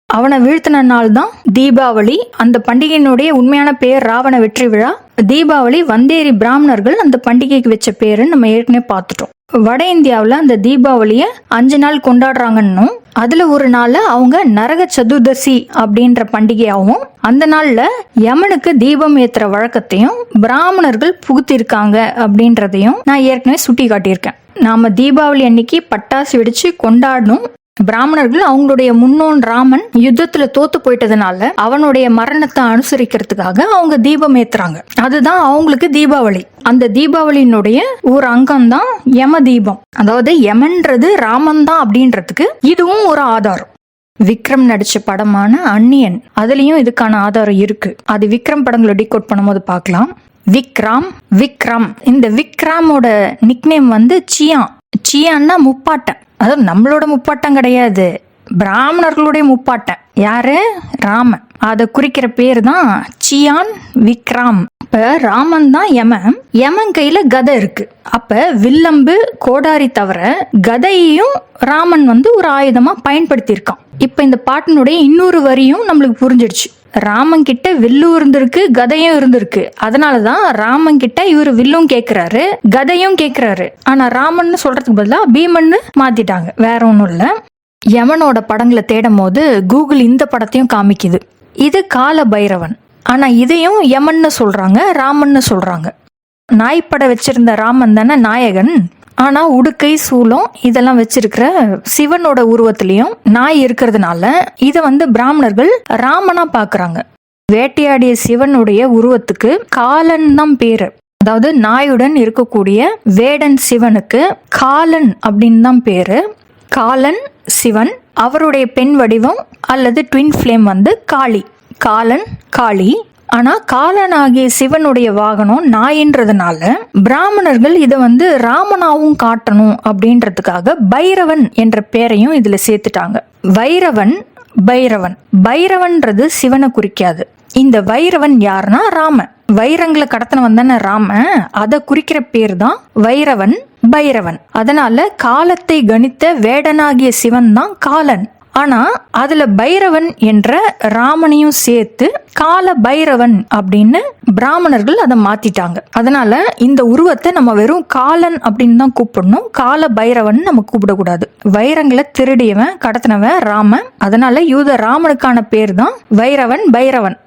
அவனை வீழ்த்தின நாள் தான் தீபாவளி. அந்த பண்டிகையினுடைய உண்மையான பேர் ராவண வெற்றி விழா. தீபாவளி வந்தேரி பிராமணர்கள் அந்த பண்டிகைக்கு வச்ச பேருன்னு நம்ம ஏற்கனவே பார்த்துட்டோம். வட இந்தியாவில் அந்த தீபாவளியை 5 நாள் கொண்டாடுறாங்கன்னும், அதுல ஒரு நாள் அவங்க நரக சதுர்தசி அப்படின்ற பண்டிகையாகவும், அந்த நாள்ல யமனுக்கு தீபம் ஏத்துற வழக்கத்தையும் பிராமணர்கள் புகுத்திருக்காங்க அப்படின்றதையும் நான் ஏற்கனவே சுட்டி காட்டியிருக்கேன். நாம தீபாவளி அன்னைக்கு பட்டாசு வெடிச்சு கொண்டாடணும். பிராமணர்கள் அவங்களுடைய முன்னோன் ராமன் யுத்தத்துல தோத்து போயிட்டதுனால அவனுடைய மரணத்தை அனுசரிக்கிறதுக்காக அவங்க தீபம் ஏத்துறாங்க. அதுதான் அவங்களுக்கு தீபாவளி. அந்த தீபாவளியினுடைய ஒரு அங்கம் தான் யம தீபம். அதாவது யமன்றது ராமன் தான் அப்படின்றதுக்கு இதுவும் ஒரு ஆதாரம். விக்ரம் நடிச்ச படமான அந்நியன், அதுலயும் இதுக்கான ஆதாரம் இருக்கு. அது விக்ரம் படங்களை டிகோட் பண்ணும்போது பார்க்கலாம். விக்ரம் இந்த விக்ராமோட நிக்நேம் வந்து சியான்னா முப்பாட்டன். அதாவது நம்மளோட முப்பாட்டம் கிடையாது, பிராமணர்களுடைய முப்பாட்டன். யாரு? ராமன். அதை குறிக்கிற பேர் தான் சியான் விக்ரம். இப்ப ராமன் தான் யமன் கையில கதை இருக்கு. அப்ப வில்லம்பு கோடாரி தவிர கதையையும் ராமன் வந்து ஒரு ஆயுதமா பயன்படுத்தி இருக்கான். இப்ப இந்த பாட்டினுடைய இன்னொரு வரியும் நம்மளுக்கு புரிஞ்சிடுச்சு. ராமன் கிட்ட வில்லும் இருந்திருக்கு, கதையும் இருந்திருக்கு. அதனாலதான் ராமன் கிட்ட இவர் வில்லும் கேக்குறாரு, கதையும் கேக்குறாரு. ஆனா ராமன் சொல்றதுக்கு பதிலா பீமன்னு மாத்திட்டாங்க, வேற ஒண்ணும் இல்ல. யமனோட படங்களை தேடும் போது கூகுள் இந்த படத்தையும் காமிக்குது. இது கால பைரவன். ஆனா இதையும் யமன்னு சொல்றாங்க, ராமன்னு சொல்றாங்க. நாய்ப்பட வச்சிருந்த ராமன் தானே நாயகன். ஆனா உடுக்கை சூலம் இதெல்லாம் வச்சிருக்கிற சிவனோட உருவத்திலையும் நாய் இருக்கிறதுனால இத வந்து பிராமணர்கள் ராமனா பாக்குறாங்க. வேட்டையாடிய சிவனுடைய உருவத்துக்கு காலன் தான் பேரு. அதாவது நாயுடன் இருக்கக்கூடிய வேடன் சிவனுக்கு காலன் அப்படின்னு தான் பேரு. காலன் சிவன், அவருடைய பெண் வடிவம் அல்லது ட்வின் ஃப்ளேம் வந்து காளி. காலன் காளி. ஆனா காலன் ஆகிய சிவனுடைய வாகனம் நாயின்றதுனால பிராமணர்கள் இதை வந்து ராமனாவும் காட்டணும் அப்படின்றதுக்காக பைரவன் என்ற பேரையும் இதுல சேர்த்துட்டாங்க. பைரவன்றது சிவனை குறிக்காது. இந்த வைரவன் யாருன்னா ராமன். வைரங்களை கடத்தினவன் தானே ராமன். அதை குறிக்கிற பேர் தான் பைரவன். அதனால காலத்தை கணித்த வேடனாகிய சிவன் தான் காலன். ஆனா அதுல பைரவன் என்ற ராமனையும் சேர்த்து கால பைரவன் அப்படின்னு பிராமணர்கள் அதை மாத்திட்டாங்க. அதனால இந்த உருவத்தை நம்ம வெறும் காலன் அப்படின்னு தான் கூப்பிடணும், கால பைரவன் நம்ம கூப்பிடக்கூடாது. வைரங்களை திருடியவன் கடத்தினவன் ராமன். அதனால யூத ராமனுக்கான பேர் தான் பைரவன்.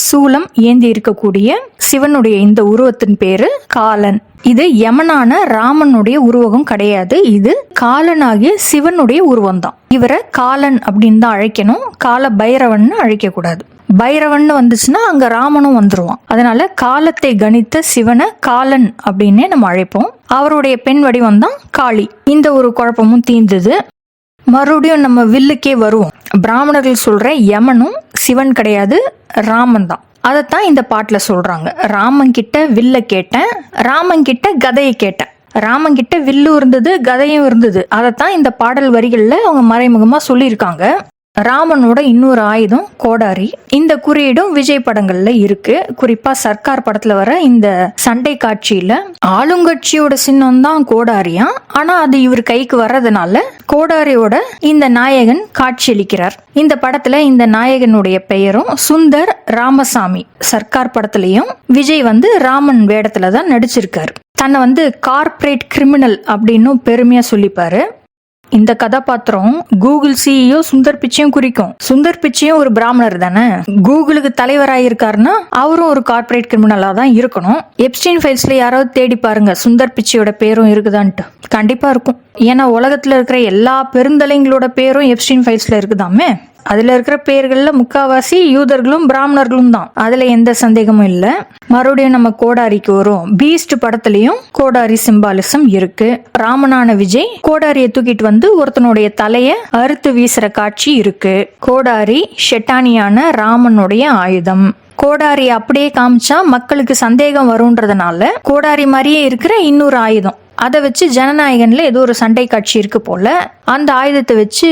சூலம் ஏந்தி இருக்கக்கூடிய சிவனுடைய இந்த உருவத்தின் பேரு காலன். இது யமனான ராமனுடைய உருவகம் கிடையாது, இது காலனாகிய சிவனுடைய உருவம் தான். இவரை காலன் அப்படின்னு தான் அழைக்கணும், கால பைரவன் அழைக்க கூடாது. பைரவன் வந்துச்சுன்னா அங்க ராமனும் வந்துருவான். அதனால காலத்தை கணித்த சிவனை காலன் அப்படின்னே நம்ம அழைப்போம். அவருடைய பெண் வடிவம் தான் காளி. இந்த ஒரு குழப்பமும் தீர்ந்தது. மறுபடியும் நம்ம வில்லுக்கே வருவோம். பிராமணர்கள் சொல்ற யமனும் சிவன் கிடையாது, ராமன் தான். அதைத்தான் இந்த பாட்டுல சொல்றாங்க. ராமன் கிட்ட வில்ல கேட்டேன், ராமன் கிட்ட கதையை கேட்டேன். ராமன் கிட்ட வில்லு இருந்தது, கதையும் இருந்தது. அதைத்தான் இந்த பாடல் வரிகள்ல அவங்க மறைமுகமா சொல்லியிருக்காங்க. ராமனோட இன்னொரு ஆயுதம் கோடாரி. இந்த குறியீடும் விஜய் படங்கள்ல இருக்கு. குறிப்பா சர்க்கார் படத்துல வர இந்த சண்டை காட்சியில ஆளுங்கட்சியோட சின்னம் தான் கோடாரியா. ஆனா அது இவர் கைக்கு வர்றதுனால கோடாரியோட இந்த நாயகன் காட்சியளிக்கிறார். இந்த படத்துல இந்த நாயகனுடைய பெயரும் சுந்தர் ராமசாமி. சர்க்கார் படத்திலையும் விஜய் வந்து ராமன் வேடத்துல தான் நடிச்சிருக்காரு. தன்னை வந்து கார்ப்பரேட் கிரிமினல் அப்படின்னு பெருமையா சொல்லிப்பாரு. இந்த கதாபாத்திரம் கூகுள் சிஇஓ சுந்தர் பிச்சையும் குறிக்கும். சுந்தர் பிச்சையும் ஒரு பிராமணர் தானே. கூகுளுக்கு தலைவராயிருக்காருன்னா அவரும் ஒரு கார்ப்பரேட் கிரிமினலா தான் இருக்கணும். எப்ஸ்டீன் ஃபைல்ஸ்ல யாராவது தேடி பாருங்க, சுந்தர் பிச்சையோட பேரும் இருக்குதான்ட்டு. கண்டிப்பா இருக்கும். ஏன்னா உலகத்துல இருக்கிற எல்லா பெருந்தலைங்களோட பேரும் எப்ஸ்டீன் ஃபைல்ஸ்ல இருக்குதாமே. அதுல இருக்கிற பேர்கள்ல முக்காவாசி யூதர்களும் பிராமணர்களும் தான், அதுல எந்த சந்தேகமும் இல்ல. மறுபடியும் நம்ம கோடாரிக்கு வரும். பீஸ்ட் படத்துலயும் கோடாரி சிம்பாலிசம் இருக்கு. ராமனான விஜய் கோடாரியை தூக்கிட்டு வந்து ஒருத்தனுடைய தலைய அறுத்து வீசுற காட்சி இருக்கு. கோடாரி ஷெட்டானியான ராமனுடைய ஆயுதம். கோடாரி அப்படியே காமிச்சா மக்களுக்கு சந்தேகம் வரும்ன்றதுனால கோடாரி மாதிரியே இருக்கிற இன்னொரு ஆயுதம், அதை வச்சு ஜனநாயகன்ல ஏதோ ஒரு சண்டை காட்சி இருக்கு போல. அந்த ஆயுதத்தை வச்சு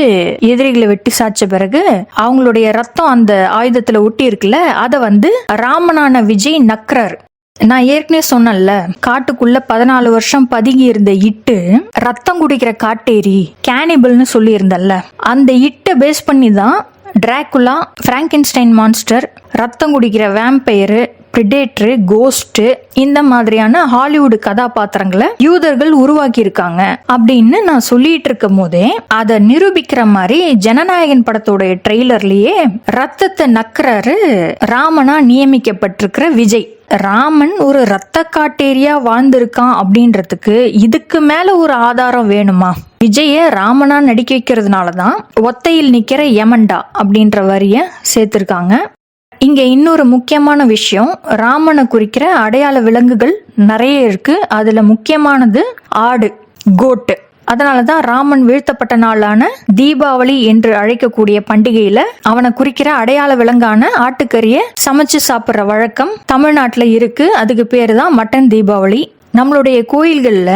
எதிரிகளை வெட்டி சாய்ச்ச பிறகு அவங்களுடைய ரத்தம் அந்த ஆயுதத்துல ஒட்டி இருக்குல்ல, அதை வந்து ராமனான விஜய் நக்கிறாரு. நான் ஏற்கனவே சொன்னேன்ல, காட்டுக்குள்ள 14 வருஷம் பதுங்கி இருந்த இட்டு ரத்தம் குடிக்கிற காட்டேரி கேனிபிள்னு சொல்லி இருந்தல்ல, அந்த இட்டை பேஸ் பண்ணி தான் டிராகுலா, பிராங்கென்ஸ்டைன் மான்ஸ்டர், ரத்தம் குடிக்கிற வேம்பயரு, பிரிடேட்டர், கோஸ்ட் இந்த மாதிரியான ஹாலிவுட் கதாபாத்திரங்களை யூதர்கள் உருவாக்கி இருக்காங்க அப்படின்னு நான் சொல்லிட்டு இருக்கும் போதே அதை நிரூபிக்கிற மாதிரி ஜனநாயகன் படத்தோட ட்ரெய்லர்லயே ரத்தத்தை நக்கிறாரு ராமனா நியமிக்கப்பட்டிருக்கிற விஜய். ராமன் ஒரு இரத்த காட்டேரியா வாழ்ந்திருக்கான் அப்படின்றதுக்கு இதுக்கு மேல ஒரு ஆதாரம் வேணுமா? விஜய ராமனா நடிக்க வைக்கிறதுனாலதான் ஒத்தையில் நிக்கிற யமண்டா அப்படின்ற வரிய சேர்த்திருக்காங்க. இங்க இன்னொரு முக்கியமான விஷயம், ராமனை குறிக்கிற அடையாள விலங்குகள் நிறைய இருக்கு. அதுல முக்கியமானது ஆடு, கோட்டு. அதனாலதான் ராமன் வீழ்த்தப்பட்ட நாளான தீபாவளி என்று அழைக்கக்கூடிய பண்டிகையில அவனை குறிக்கிற அடையாள விலங்கான ஆட்டுக்கறிய சமைச்சு சாப்பிடுற வழக்கம் தமிழ்நாட்டுல இருக்கு. அதுக்கு பேரு தான் மட்டன் தீபாவளி. நம்மளுடைய கோயில்கள்ல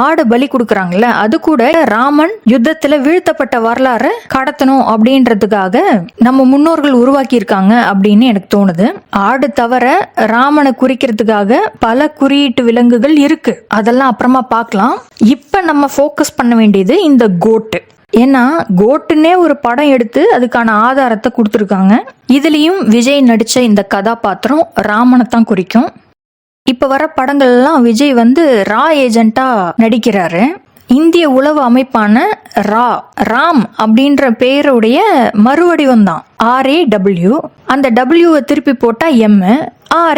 ஆடு பலி கொடுக்கறாங்கல்ல, அது கூட ராமன் யுத்தத்துல வீழ்த்தப்பட்ட வரலாறு கடத்தணும் அப்படின்றதுக்காக நம்ம முன்னோர்கள் உருவாக்கி இருக்காங்க அப்படின்னு எனக்கு தோணுது. ஆடு தவிர ராமனை குறிக்கிறதுக்காக பல குறியீட்டு விலங்குகள் இருக்கு, அதெல்லாம் அப்புறமா பார்க்கலாம். இப்ப நம்ம ஃபோக்கஸ் பண்ண வேண்டியது இந்த கோட்டு. ஏன்னா கோட்டுன்னே ஒரு படம் எடுத்து அதுக்கான ஆதாரத்தை கொடுத்துருக்காங்க. இதுலயும் விஜய் நடிச்ச இந்த கதாபாத்திரம் ராமனை தான் குறிக்கும். இப்ப வர படங்கள் எல்லாம் விஜய் ரா ஏஜென்ட்டா நடிக்கிறாரு. இந்திய உளவு அமைப்பான ராம் அப்படின்ற பெயருடைய மறுவடிவம் தான் RAW. அந்த டபிள்யூவை திருப்பி போட்டா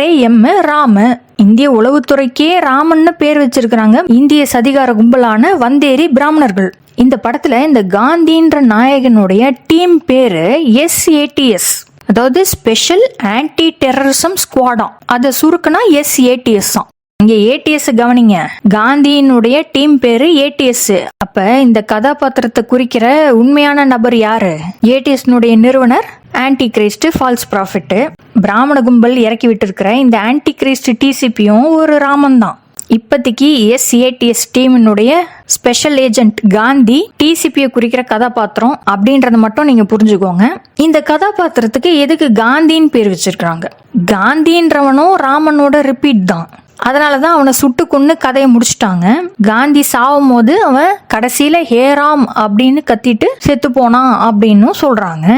RAM, ராம. இந்திய உளவுத்துறைக்கே ராமன்னு பேர் வச்சிருக்கிறாங்க இந்திய சதிகார கும்பலான வந்தேரி பிராமணர்கள். இந்த படத்துல இந்த காந்தின்ற நாயகனுடைய டீம் பேரு SATS, அதாவது ஸ்பெஷல் ஆன்டி டெரரிசம் ஸ்குவாடா. அதை சுருக்குனா SATS தான். இங்க ATS கவனிங்க, காந்தியினுடைய டீம் பேரு ATS. அப்ப இந்த கதாபாத்திரத்தை குறிக்கிற உண்மையான நபர் யாரு? ATS நிறுவனர் ஆன்டி கிரைஸ்ட், ஃபால்ஸ் ப்ராஃபிட். பிராமண கும்பல் இறக்கி விட்டு இருக்கிற இந்த ஆன்டி கிரைஸ்ட் TCPயும் ஒரு ராமன் தான். இப்போதைக்கு SATS டீமினுடைய ஸ்பெஷல் ஏஜென்ட் காந்தி TCPயை குறிக்கிற கதாபாத்திரம் அப்படின்றத மட்டும் நீங்க புரிஞ்சுக்கோங்க. இந்த கதாபாத்திரத்துக்கு எதுக்கு காந்தின்னு பேர் வச்சிருக்காங்க? காந்தின்றவனும் ராமனோட ரிப்பீட் தான். அதனாலதான் அவனை சுட்டு கொன்னு கதையை முடிச்சுட்டாங்க. காந்தி சாவும் போது அவன் கடைசியில ஹேராம் அப்படின்னு கத்திட்டு செத்து போனான் அப்படின்னு சொல்றாங்க.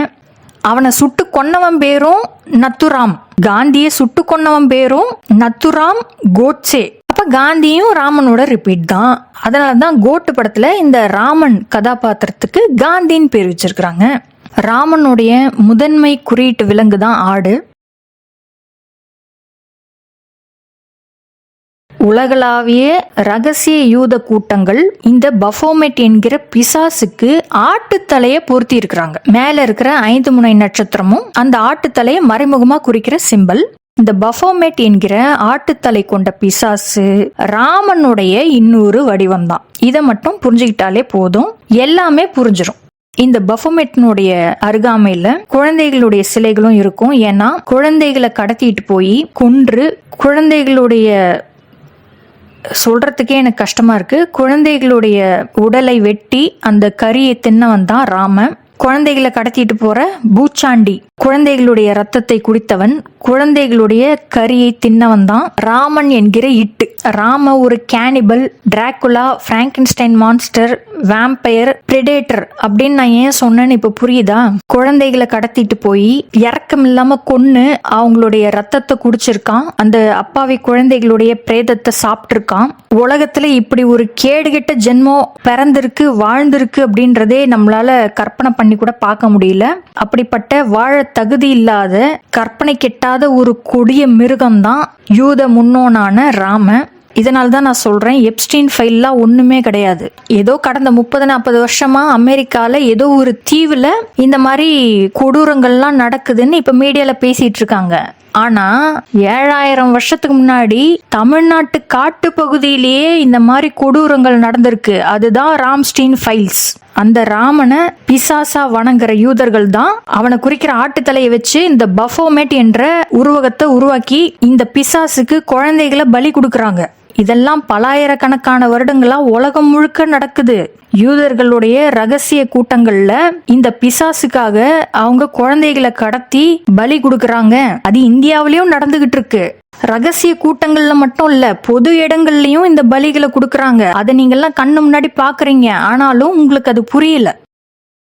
அவனை சுட்டு கொன்னவன் பேரும் நத்துராம், காந்தியை சுட்டு கொன்னவன் பேரும் நத்துராம் கோட்சே. அப்ப காந்தியும் ராமனோட ரிப்பீட் தான். அதனாலதான் கோட்டு படத்துல இந்த ராமன் கதாபாத்திரத்துக்கு காந்தின்னு பேர் வச்சிருக்காங்க. ராமனுடைய முதன்மை குறியீட்டு விலங்கு தான் ஆடு. உலகளாவிய ரகசிய யூத கூட்டங்கள் இந்த பஃபோமெட் என்கிற பிசாசுக்கு ஆட்டுத்தலையை பொருத்தி இருக்கிறாங்க. மேல இருக்கிற 5 முனை நட்சத்திரமும் அந்த ஆட்டுத்தலையை மறைமுகமா குறிக்கிற சிம்பல். இந்த பஃபோமெட் என்கிற ஆட்டுத்தலை கொண்ட பிசாசு ராமனுடைய இன்னொரு வடிவம் தான். இதை மட்டும் புரிஞ்சுக்கிட்டாலே போதும், எல்லாமே புரிஞ்சிடும். இந்த பஃபோமெட்னுடைய அருகாமையில குழந்தைகளுடைய சிலைகளும் இருக்கும். ஏன்னா குழந்தைகளை கடத்திட்டு போய் கொன்று, குழந்தைகளுடைய சொல்றதுக்கே எனக்கு கஷ்டமா இருக்கு, குழந்தைகளுடைய உடலை வெட்டி அந்த கரியை தின்னவன் தான் ராமன். குழந்தைகளை கடத்திட்டு போற பூச்சாண்டி, குழந்தைகளுடைய ரத்தத்தை குடித்தவன், குழந்தைகளுடைய கரியை தின்னவன் தான் ராமன் என்கிற இட்டு. ராம ஒரு cannibal, Dracula, Frankenstein monster, vampire, predator அப்படின்னு நான் ஏன் சொன்னேன்னு இப்ப புரியுதா? குழந்தைகளை கடத்திட்டு போய் இறக்கம் இல்லாம கொன்னு அவங்களுடைய ரத்தத்தை குடிச்சிருக்கான். அந்த அப்பாவி குழந்தைகளுடைய பிரேதத்தை சாப்பிட்டு இருக்கான். உலகத்துல இப்படி ஒரு கேடுகெட்ட ஜென்மம் பிறந்திருக்கு, வாழ்ந்திருக்கு அப்படின்றதே நம்மளால கற்பனை பண்ணி கூட பார்க்க முடியல. அப்படிப்பட்ட வாழ தகுதி இல்லாத, கற்பனை கெட்டாத ஒரு கொடிய மிருகம்தான் யூத முன்னோனான ராம. இதனால்தான் நான் சொல்றேன், எப்ஸ்டீன் ஃபைல்லாம் ஒண்ணுமே கிடையாது. ஏதோ கடந்த 30-40 வருஷமா அமெரிக்கால ஏதோ ஒரு தீவுல இந்த மாதிரி கொடூரங்கள்லாம் நடக்குதுன்னு இப்ப மீடியால பேசிட்டு இருக்காங்க. ஆனா 7000 வருஷத்துக்கு முன்னாடி தமிழ்நாட்டு காட்டு பகுதியிலேயே இந்த மாதிரி கொடூரங்கள் நடந்திருக்கு. அதுதான் ராம்ஸ்டீன் ஃபைல்ஸ். அந்த ராமனை பிசாசா வணங்குற யூதர்கள் தான் அவனை குறிக்கிற ஆட்டுத்தலையை வச்சு இந்த பஃபோமெட் என்ற உருவகத்தை உருவாக்கி இந்த பிசாசுக்கு குழந்தைகளை பலி கொடுக்கறாங்க. இதெல்லாம் பலாயிரக்கணக்கான வருடங்களா உலகம் முழுக்க நடக்குது. யூதர்களுடைய ரகசிய கூட்டங்கள்ல இந்த பிசாசுக்காக அவங்க குழந்தைகளை கடத்தி பலி கொடுக்கறாங்க. அது இந்தியாவிலயும் நடந்துகிட்டு இருக்கு. ரகசிய கூட்டங்கள்ல மட்டும் இல்ல, பொது இடங்கள்லயும் இந்த பலிகளை கொடுக்கறாங்க. அதை நீங்க எல்லாம் கண்ணு முன்னாடி பாக்குறீங்க, ஆனாலும் உங்களுக்கு அது புரியல.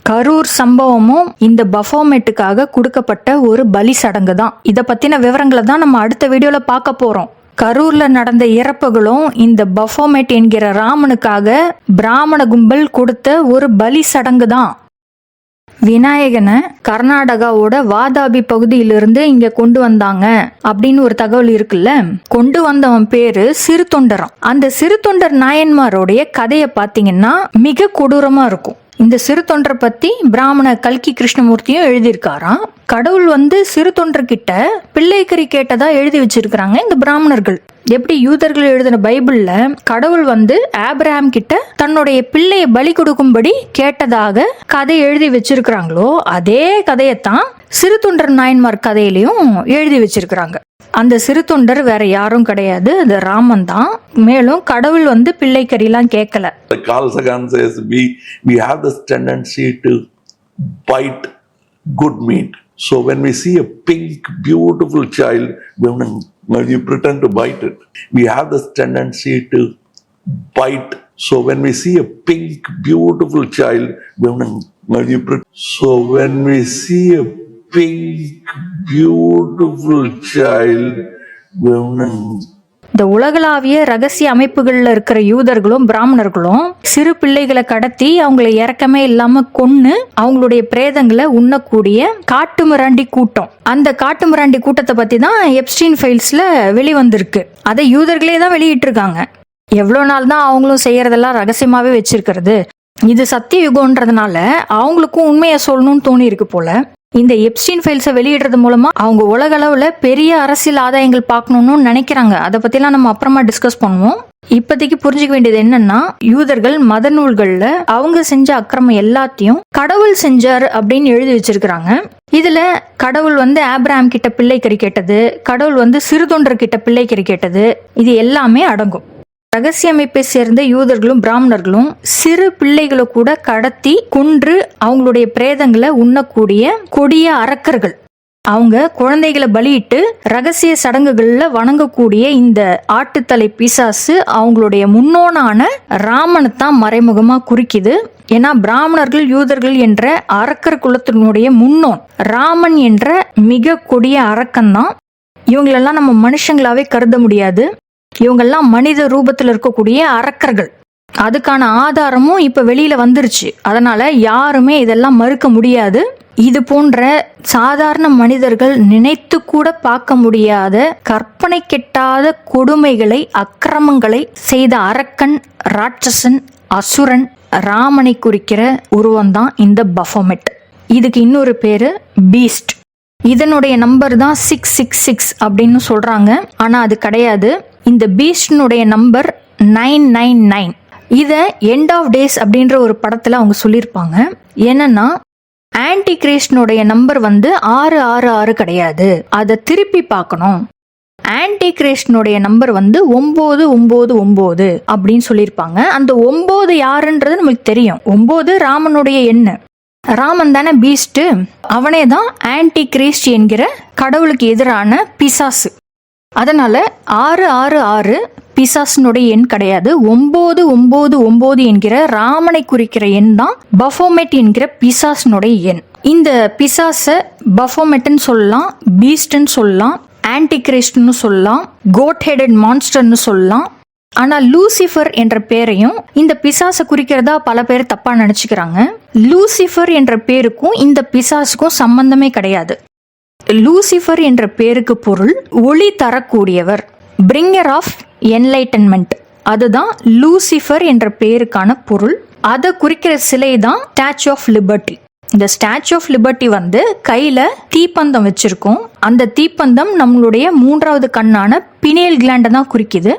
கரூர் சம்பவமும் இந்த பஃபோமெட்டுக்காக கொடுக்கப்பட்ட ஒரு பலி சடங்கு தான். இதை பத்தின விவரங்களை தான் நம்ம அடுத்த வீடியோல பார்க்க போறோம். கரூர்ல நடந்த இறப்புகளும் இந்த பஃபோமெட் என்கிற ராமனுக்காக பிராமண கும்பல் கொடுத்த ஒரு பலி சடங்கு தான். விநாயகனை கர்நாடகாவோட வாதாபி பகுதியிலிருந்து இங்க கொண்டு வந்தாங்க அப்படின்னு ஒரு தகவல் இருக்குல்ல. கொண்டு வந்தவன் பேரு சிறு தொண்டராம். அந்த சிறு தொண்டர் நாயன்மாரோடைய கதையை பாத்தீங்கன்னா மிக கொடூரமா இருக்கும். இந்த சிறு தொண்டரை பத்தி பிராமண கல்கி கிருஷ்ணமூர்த்தியும் எழுதியிருக்காராம். கடவுள் சிறு தொண்டர்கிட்ட பிள்ளைக்கறி கேட்டதா எழுதி வச்சிருக்கிறாங்க இந்த பிராமணர்கள். எப்படி யூதர்கள் எழுதின பைபிள்ல கடவுள் ஆபிரகாம் கிட்ட தன்னுடைய பிள்ளையை பலி கொடுக்கும்படி கேட்டதாக கதை எழுதி வச்சிருக்கிறாங்களோ அதே கதையத்தான் சிறு தொண்டர் நாயன்மார் கதையிலையும் எழுதி வச்சிருக்கிறாங்க. அந்த சிறு தொண்டர் வேற யாரும் கிடையாது, அது ராமன் தான். மேலும் கடவுள் பிள்ளைக்கறிலாம் கேட்கல. Carl Sagan says we have this tendency to bite good meat. So when we see a pink beautiful child, we pretend to bite it. We have this tendency to bite. So when we see a pink beautiful child, so when we see a pink beautiful child, இந்த உலகளாவிய ரகசிய அமைப்புகள்ல இருக்கிற யூதர்களும் பிராமணர்களும் சிறு பிள்ளைகளை கடத்தி அவங்களை இறக்கமே இல்லாம கொன்னு அவங்களுடைய பிரேதங்களை உண்ணக்கூடிய காட்டுமிராண்டி கூட்டம். அந்த காட்டுமிராண்டி கூட்டத்தை பத்தி தான் எப்ஸ்டீன் ஃபைல்ஸ்ல வெளிவந்திருக்கு. அதை யூதர்களே தான் வெளியிட்டு இருக்காங்க. எவ்வளவு நாள் தான் அவங்களும் செய்யறதெல்லாம் ரகசியமாவே வச்சிருக்கிறது. இது சத்திய யுகம்ன்றதுனால அவங்களுக்கும் உண்மையை சொல்லணும்னு தோணி இருக்கு போல. இந்த எப்ஸ்டீன் ஃபைல்ஸை வெளியிடுறது மூலமா அவங்க உலக அளவுல பெரிய அரசியல் ஆதாயங்கள் பார்க்கணும்னு நினைக்கிறாங்க. அதை பத்திலாம் நம்ம அப்புறமா டிஸ்கஸ் பண்ணுவோம். இப்போதைக்கு புரிஞ்சுக்க வேண்டியது என்னன்னா, யூதர்கள் மத நூல்கள்ல அவங்க செஞ்ச அக்கிரமம் எல்லாத்தையும் கடவுள் செஞ்சார் அப்படின்னு எழுதி வச்சிருக்கிறாங்க. இதுல கடவுள் ஆபிரகாம் கிட்ட பிள்ளைக்கறி கேட்டது, கடவுள் சிறு தொண்டர் கிட்ட பிள்ளைக்கறி கேட்டது, இது எல்லாமே அடங்கும். ரகசிய அமைப்பை சேர்ந்த யூதர்களும் பிராமணர்களும் சிறு பிள்ளைகளை கூட கடத்தி கொன்று அவங்களுடைய பிரேதங்களை உண்ணக்கூடிய கொடிய அரக்கர்கள். அவங்க குழந்தைகளை பலியிட்டு ரகசிய சடங்குகள்ல வணங்கக்கூடிய இந்த ஆட்டுத்தலை பிசாசு அவங்களுடைய முன்னோனான ராமனை தான் மறைமுகமா குறிக்குது. ஏன்னா பிராமணர்கள் யூதர்கள் என்ற அரக்கர் குலத்தினுடைய முன்னோன் ராமன் என்ற மிக கொடிய அரக்கன் தான். இவங்களெல்லாம் நம்ம மனுஷங்களாவே கருத முடியாது. இவங்கெல்லாம் மனித ரூபத்தில் இருக்கக்கூடிய அரக்கர்கள். அதுக்கான ஆதாரமும் இப்ப வெளியில வந்துருச்சு. அதனால யாருமே இதெல்லாம் மறுக்க முடியாது. இது போன்ற சாதாரண மனிதர்கள் நினைத்து கூட பார்க்க முடியாத கற்பனை கெட்டாத கொடுமைகளை அக்கிரமங்களை செய்த அரக்கன், ராட்சசன், அசுரன் ராமனை குறிக்கிற உருவம் தான் இந்த பஃபோமெட். இதுக்கு இன்னொரு பேரு பீஸ்ட். இதனுடைய நம்பர் தான் 666 அப்படின்னு சொல்றாங்க. ஆனா அது கிடையாது. இந்த பீஸ்டினுடைய நம்பர் 999. இத எண்ட் ஆஃப் டேஸ் அப்படின்ற ஒரு படத்துல அவங்க சொல்லியிருப்பாங்க. என்னன்னா ஆன்டி கிரைஸ்டனுடைய நம்பர் 666 கிடையாது, அதை திருப்பி பார்க்கணும். ஆன்டி கிரைஸ்டனுடைய நம்பர் 999 அப்படின்னு சொல்லியிருப்பாங்க. அந்த 9 யாருன்றது நமக்கு தெரியும். 9 ராமனுடைய எண்ணு. ராமன் தானே பீஸ்ட். அவனே தான் ஆன்டி கிரைஸ்ட் என்கிற கடவுளுக்கு எதிரான பிசாசு. அதனால 666 பிசாசனுடைய எண் கிடையாது. 999 என்கிற ராமனை குறிக்கிற எண் தான் பஃபோமெட் என்கிற பிசாசனுடைய எண். இந்த பிசாச பஃபோமெட்னு சொல்லலாம், பீஸ்ட்னு சொல்லலாம், ஆன்டி கிரைஸ்ட்னு சொல்லலாம், கோட் ஹெடட் மான்ஸ்டர்னு சொல்லலாம். ஆனா லூசிஃபர் என்ற பேரையும் இந்த பிசாசை குறிக்கிறதா பல பேர் தப்பா நினைச்சுக்கிறாங்க. லூசிஃபர் என்ற பேருக்கும் இந்த பிசாசுக்கும் சம்பந்தமே கிடையாது. லூசிஃபர் என்ற பேருக்கு பொருள் ஒளி தரக்கூடியவர், பிரிங்கர் ஆஃப் என்லைட்டன்மெண்ட். அதுதான் லூசிஃபர் என்ற பேருக்கான பொருள். அதை குறிக்கிற சிலை தான் ஸ்டாச்சு ஆஃப் லிபர்ட்டி. இந்த ஸ்டாச்சு ஆஃப் லிபர்ட்டி கையில தீப்பந்தம் வச்சிருக்கோம். அந்த தீப்பந்தம் நம்மளுடைய 3வது கண்ணான பினியல் கிளாண்டை தான் குறிக்குது.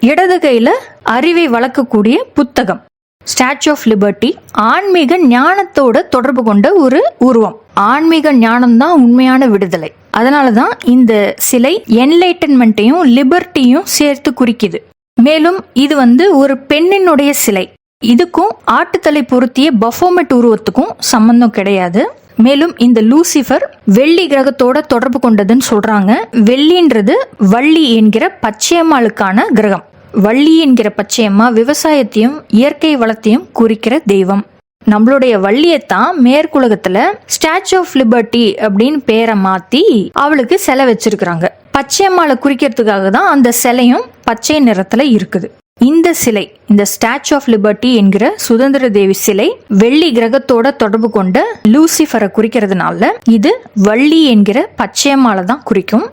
இடது கையில அறிவை வளர்க்கக்கூடிய புத்தகம். ஸ்டாச்சு ஆஃப் லிபர்ட்டி ஆன்மீக ஞானத்தோட தொடர்பு கொண்ட ஒரு உருவம். ஆன்மீக ஞானம் தான் உண்மையான விடுதலை. அதனாலதான் இந்த சிலை என்லைட்டன்மெண்ட்டையும் லிபர்ட்டியும் சேர்த்து குறிக்குது. மேலும் இது ஒரு பெண்ணினுடைய சிலை. இதுக்கும் ஆட்டுத்தலை பொருத்திய பஃபோமெட் உருவத்துக்கும் சம்பந்தம் கிடையாது. மேலும் இந்த லூசிஃபர் வெள்ளி கிரகத்தோட தொடர்பு கொண்டதுன்னு சொல்றாங்க. வெள்ளின்றது வள்ளி என்கிற பச்சையம்மாளுக்கான கிரகம். வள்ளி என்கிற பச்சையம்மா விவசாயத்தையும் இயற்கை வளத்தையும் குறிக்கிற தெய்வம். நம்மளுடைய வள்ளியத்தான் மேற்குலகத்துல ஸ்டாச்சு ஆஃப் லிபர்ட்டி அப்படின்னு பேரை மாத்தி அவளுக்கு சிலை வச்சிருக்கிறாங்க. பச்சையம்மாளை குறிக்கிறதுக்காக தான் அந்த சிலையும் பச்சை நிறத்துல இருக்குது. இந்த சிலை, இந்த ஸ்டாச்சு ஆஃப் லிபர்ட்டி என்கிற சுதந்திர தேவி சிலை வெள்ளி கிரகத்தோட தொடர்பு கொண்ட லூசிஃபரை குறிக்கிறதுனால இது வள்ளி என்கிற பச்சையம்மாளை தான் குறிக்கும்.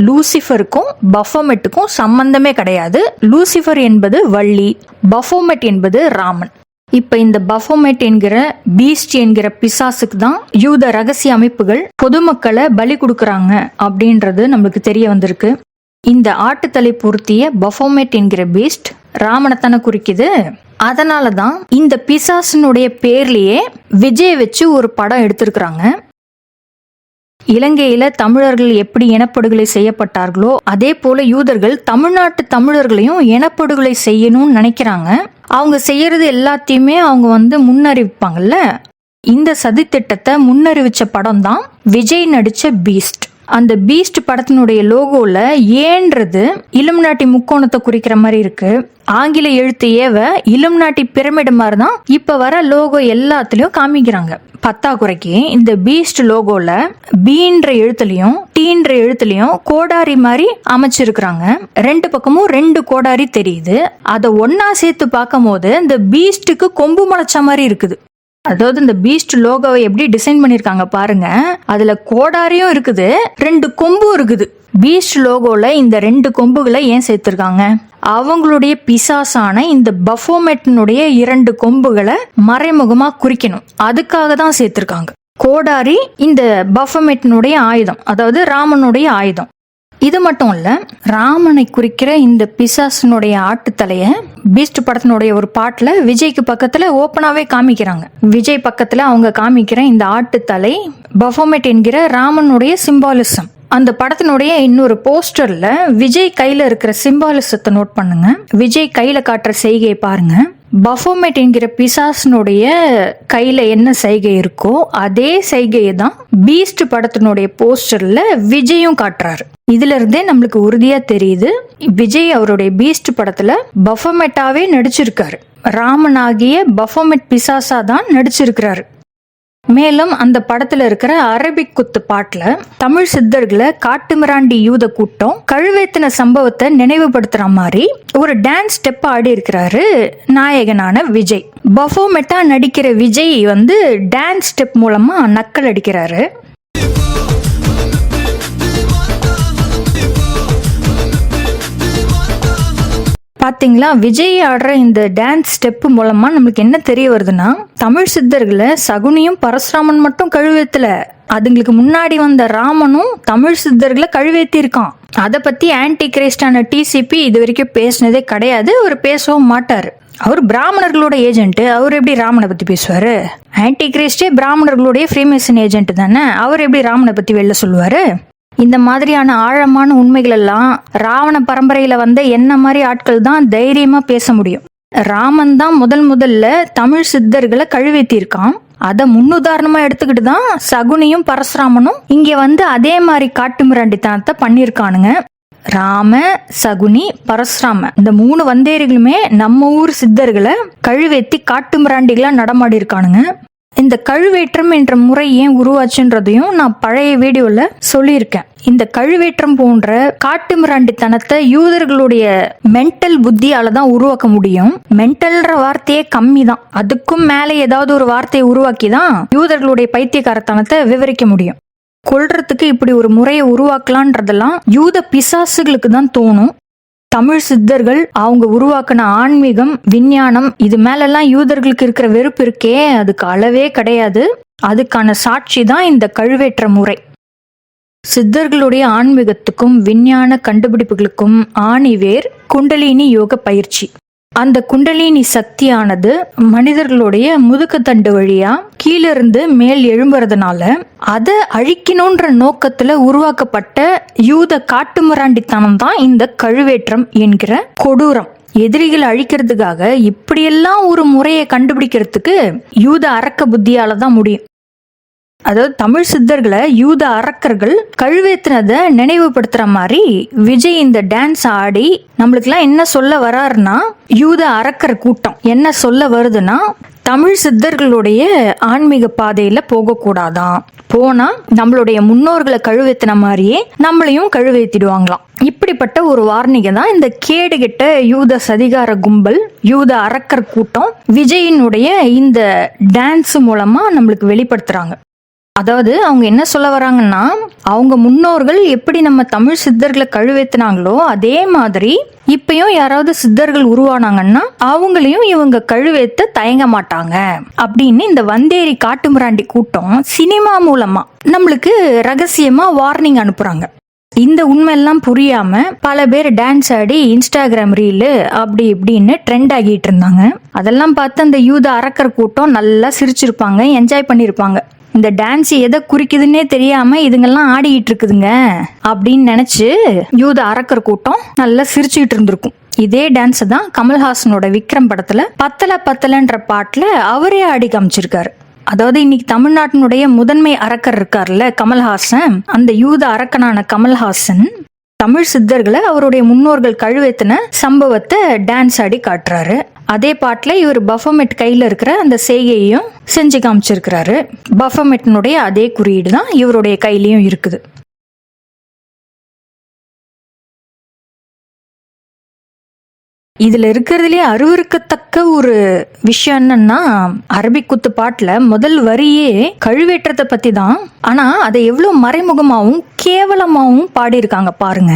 லூசிஃபருக்கும் பஃபோமெட்டுக்கும் சம்பந்தமே கிடையாது. லூசிஃபர் என்பது வள்ளி, பஃபோமெட் என்பது ராமன். இப்ப இந்த பஃபோமெட் என்கிற பீஸ்ட் என்கிற பிசாசுக்கு தான் யூத ரகசிய அமைப்புகள் பொதுமக்களை பலி கொடுக்கறாங்க அப்படின்றது நம்மளுக்கு தெரிய வந்திருக்கு. இந்த ஆட்டுத்தலை பொருத்திய பஃபோமெட் என்கிற பீஸ்ட் ராமனைத்தானே குறிக்குது. அதனாலதான் இந்த பிசாசினுடைய பேர்லயே விஜய் வச்சு ஒரு படம் எடுத்திருக்கிறாங்க. இலங்கையில தமிழர்கள் எப்படி இனப்படுகொலை செய்யப்பட்டார்களோ அதே போல யூதர்கள் தமிழ்நாட்டு தமிழர்களையும் இனப்படுகொலை செய்யணும்னு நினைக்கிறாங்க. அவங்க செய்யறது எல்லாத்தையுமே அவங்க முன்னறிவிப்பாங்கல்ல. இந்த சதித்திட்டத்தை முன்னறிவிச்ச படம் தான் விஜய் நடிச்ச பீஸ்ட். அந்த பீஸ்ட் படத்தினுடைய லோகோல ஏன்றது இலுமினாட்டி முக்கோணத்தை குறிக்கிற மாதிரி இருக்கு. ஆங்கில எழுத்து ஏவ இலுமினாட்டி பிரமிடு மாதிரி தான் இப்ப வர லோகோ எல்லாத்துலயும் காமிக்கிறாங்க. பத்தாக்குறைக்கு இந்த பீஸ்ட் லோகோல பீன்ற எழுத்துலயும் டீன்ற எழுத்துலயும் கோடாரி மாதிரி அமைச்சிருக்கிறாங்க. ரெண்டு பக்கமும் 2 கோடாரி தெரியுது. அதை ஒன்னா சேர்த்து பார்க்கும் போது இந்த பீஸ்டுக்கு கொம்பு முளைச்ச மாதிரி இருக்குது. அதாவது இந்த பீஸ்ட் லோகோவை எப்படி டிசைன் பண்ணிருக்காங்க பாருங்க. அதுல கோடாரியும் இருக்குது, 2 கொம்பும் இருக்குது. பீஸ்ட் லோகோல இந்த 2 கொம்புகளை ஏன் சேர்த்திருக்காங்க? அவங்களுடைய பிசாசான இந்த பஃபோமெட்டினுடைய 2 கொம்புகளை மறைமுகமா குறிக்கணும். அதுக்காக தான் சேர்த்திருக்காங்க. கோடாரி இந்த பஃபோமெட்டினுடைய ஆயுதம், அதாவது ராமனுடைய ஆயுதம். இது மட்டும் இல்ல, ராமனை குறிக்கிற இந்த பிசாசனுடைய ஆட்டுத்தலைய பீஸ்ட் படத்தினுடைய ஒரு பாட்டுல விஜய்க்கு பக்கத்துல ஓப்பனாவே காமிக்கிறாங்க. விஜய் பக்கத்துல அவங்க காமிக்கிற இந்த ஆட்டுத்தலை பஃபோமெட் என்கிற ராமனுடைய சிம்பாலிசம். அந்த படத்தினுடைய இன்னொரு போஸ்டர்ல விஜய் கையில இருக்கிற சிம்பாலிசத்தை நோட் பண்ணுங்க. விஜய் கையில காட்டுற செய்கையை பாருங்க. பஃபோமெட் என்கிற பிசாசனுடைய கையில என்ன செய்கை இருக்கோ அதே செய்கையை தான் பீஸ்ட் படத்தினுடைய போஸ்டர்ல விஜயும் காட்டுறாரு. இதுல இருந்தே நம்மளுக்கு உறுதியா தெரியுது விஜய் அவருடைய பீஸ்ட் படத்துல பஃபோமெட்டாவே நடிச்சிருக்காரு. ராமனாகிய பஃபோமெட் பிசாசா தான் நடிச்சிருக்கிறாரு. மேலும் அந்த படத்துல இருக்கிற அரபிக் குத்து பாட்டுல தமிழ் சித்தர்களை காட்டுமிராண்டி யூத கூட்டம் கழுவேத்தின சம்பவத்தை நினைவுபடுத்துற மாதிரி ஒரு டான்ஸ் ஸ்டெப் ஆடி இருக்கிறாரு நாயகனான விஜய். பஃபோமெட்டா நடிக்கிற விஜய் டான்ஸ் ஸ்டெப் மூலமா நக்கல் அடிக்கிறாரு. பாத்தீங்களா, விஜய் ஆடுற இந்த டான்ஸ் ஸ்டெப் மூலமா நம்மளுக்கு என்ன தெரிய வருதுன்னா, தமிழ் சித்தர்களை சகுனியும் பரசுராமன் மட்டும் கழுவேத்தல, அதுங்களுக்கு முன்னாடி வந்த ராமனும் தமிழ் சித்தர்களை கழுவேத்தி இருக்கான். அதை பத்தி ஆன்டி கிரைஸ்டான டிசிபி இது வரைக்கும் பேசினதே கிடையாது. அவர் பேசவும் மாட்டாரு. அவர் பிராமணர்களோட ஏஜென்ட். அவர் எப்படி ராமனை பத்தி பேசுவாரு? ஆன்டி கிரைஸ்டே பிராமணர்களுடைய ஃப்ரீமேசன் ஏஜென்ட் தானே. அவர் எப்படி ராமனை பத்தி வெளில சொல்லுவாரு? இந்த மாதிரியான ஆழமான உண்மைகள் எல்லாம் ராவண பரம்பரையில வந்த என்ன மாதிரி ஆட்கள் தான் தைரியமா பேச முடியும். ராமன் தான் முதல்ல தமிழ் சித்தர்களை கழுவேத்தி இருக்கான். அதை முன்னுதாரணமா எடுத்துக்கிட்டு தான் சகுனியும் பரசுராமனும் இங்க அதே மாதிரி காட்டுமிராண்டித்தனத்தை பண்ணிருக்கானுங்க. ராம, சகுனி, பரசுராம இந்த 3 வந்தேரிகளுமே நம்ம ஊர் சித்தர்களை கழுவேத்தி காட்டுமிராண்டிகளா நடமாடி இருக்கானுங்க. இந்த கழுவேற்றம் என்ற முறை ஏன் உருவாச்சுன்றதையும் நான் பழைய வீடியோல சொல்லியிருக்கேன். இந்த கழுவேற்றம் போன்ற காட்டுமிராண்டித்தனத்தை யூதர்களுடைய மென்டல் புத்தியால தான் உருவாக்க முடியும். மென்டல்ன்ற வார்த்தையே கம்மி தான். அதுக்கும் மேலே ஏதாவது ஒரு வார்த்தையை உருவாக்கி தான் யூதர்களுடைய பைத்தியக்காரத்தனத்தை விவரிக்க முடியும். கொல்றதுக்கு இப்படி ஒரு முறையை உருவாக்கலான்றதெல்லாம் யூத பிசாசுகளுக்கு தான் தோணும். தமிழ் சித்தர்கள் அவங்க உருவாக்கின ஆன்மீகம், விஞ்ஞானம் இது மேலெல்லாம் யூதர்களுக்கு இருக்கிற வெறுப்பு இருக்கே, அதுக்கு அளவே கிடையாது. அதுக்கான சாட்சி தான் இந்த கழுவேற்ற முறை. சித்தர்களுடைய ஆன்மீகத்துக்கும் விஞ்ஞான கண்டுபிடிப்புகளுக்கும் ஆணிவேர் குண்டலினி யோக பயிற்சி. அந்த குண்டலினி சக்தியானது மனிதர்களுடைய முதுகுத்தண்டு வழியா கீழிருந்து மேல் எழும்புறதுனால அதை அழிக்கணும்ன்ற நோக்கத்துல உருவாக்கப்பட்ட யூத காட்டுமிராண்டித்தனம் தான் இந்த கழுவேற்றம் என்கிற கொடூரம். எதிரிகளை அழிக்கிறதுக்காக இப்படியெல்லாம் ஒரு முறையை கண்டுபிடிக்கிறதுக்கு யூத அரக்க புத்தியால தான் முடியும். அதாவது தமிழ் சித்தர்களை யூத அரக்கர்கள் கழுவேத்தினதை நினைவுபடுத்துற மாதிரி விஜய் இந்த டான்ஸ் ஆடி நம்மளுக்கு எல்லாம் என்ன சொல்ல வராருன்னா, யூத அரக்கர் கூட்டம் என்ன சொல்ல வருதுன்னா, தமிழ் சித்தர்களுடைய ஆன்மீக பாதையில போகக்கூடாதான், போனா நம்மளுடைய முன்னோர்களை கழுவேத்தின மாதிரியே நம்மளையும் கழுவேத்திடுவாங்களாம். இப்படிப்பட்ட ஒரு வார்னிகை தான் இந்த கேடுகெட்ட யூத சதிகார கும்பல், யூத அரக்கர் கூட்டம் விஜயினுடைய இந்த டான்ஸ் மூலமா நம்மளுக்கு வெளிப்படுத்துறாங்க. அதாவது அவங்க என்ன சொல்ல வராங்கன்னா, அவங்க முன்னோர்கள் எப்படி நம்ம தமிழ் சித்தர்களை கழுவேத்தினாங்களோ அதே மாதிரி இப்பயும் யாராவது சித்தர்கள் உருவானாங்கன்னா அவங்களையும் இவங்க கழுவேத்த தயங்க மாட்டாங்க அப்படின்னு இந்த வந்தேரி காட்டுமிராண்டி கூட்டம் சினிமா மூலமா நம்மளுக்கு ரகசியமா வார்னிங் அனுப்புறாங்க. இந்த உண்மையெல்லாம் புரியாம பல பேர் டான்ஸ் ஆடி இன்ஸ்டாகிராம் ரீலு அப்படி இப்படின்னு ட்ரெண்ட் ஆகிட்டு இருந்தாங்க. அதெல்லாம் பார்த்து அந்த யூத அரக்கர் கூட்டம் நல்லா சிரிச்சிருப்பாங்க, என்ஜாய் பண்ணிருப்பாங்க. இந்த டான்ஸ் எதை குறிக்குதுன்னே தெரியாம இதுங்கெல்லாம் ஆடிக்கிட்டு இருக்குதுங்க அப்படின்னு நினைச்சு யூத அரக்கர் கூட்டம் நல்லா சிரிச்சுக்கிட்டு இருந்திருக்கும். இதே டான்ஸ் தான் கமல்ஹாசனோட விக்ரம் படத்துல பத்தல பத்தலன்ற பாட்டுல அவரே ஆடி காமிச்சிருக்காரு. அதாவது இன்னைக்கு தமிழ்நாட்டினுடைய முதன்மை அரக்கர் இருக்காருல்ல கமல்ஹாசன், அந்த யூத அரக்கனான கமல்ஹாசன் தமிழ் சித்தர்களை அவருடைய முன்னோர்கள் கழுவேத்தின சம்பவத்தை டான்ஸ் ஆடி காட்டுறாரு. அதே பாட்டுல இவர் பஃபமெட் கையில இருக்கிற அந்த செய்கையையும் செஞ்சு காமிச்சிருக்கிறாரு. பஃபமெட்னுடைய அதே குறியீடு தான் இவருடைய கையிலயும் இருக்குது. இதுல இருக்கிறதுலே அருவருக்கத்தக்க ஒரு விஷயம் என்னன்னா, அரபிக் குத்து பாட்டுல முதல் வரியே கழுவேற்றத்தை பத்தி தான். ஆனா அதை எவ்வளவு மறைமுகமாவும் கேவலமாவும் பாடியிருக்காங்க பாருங்க.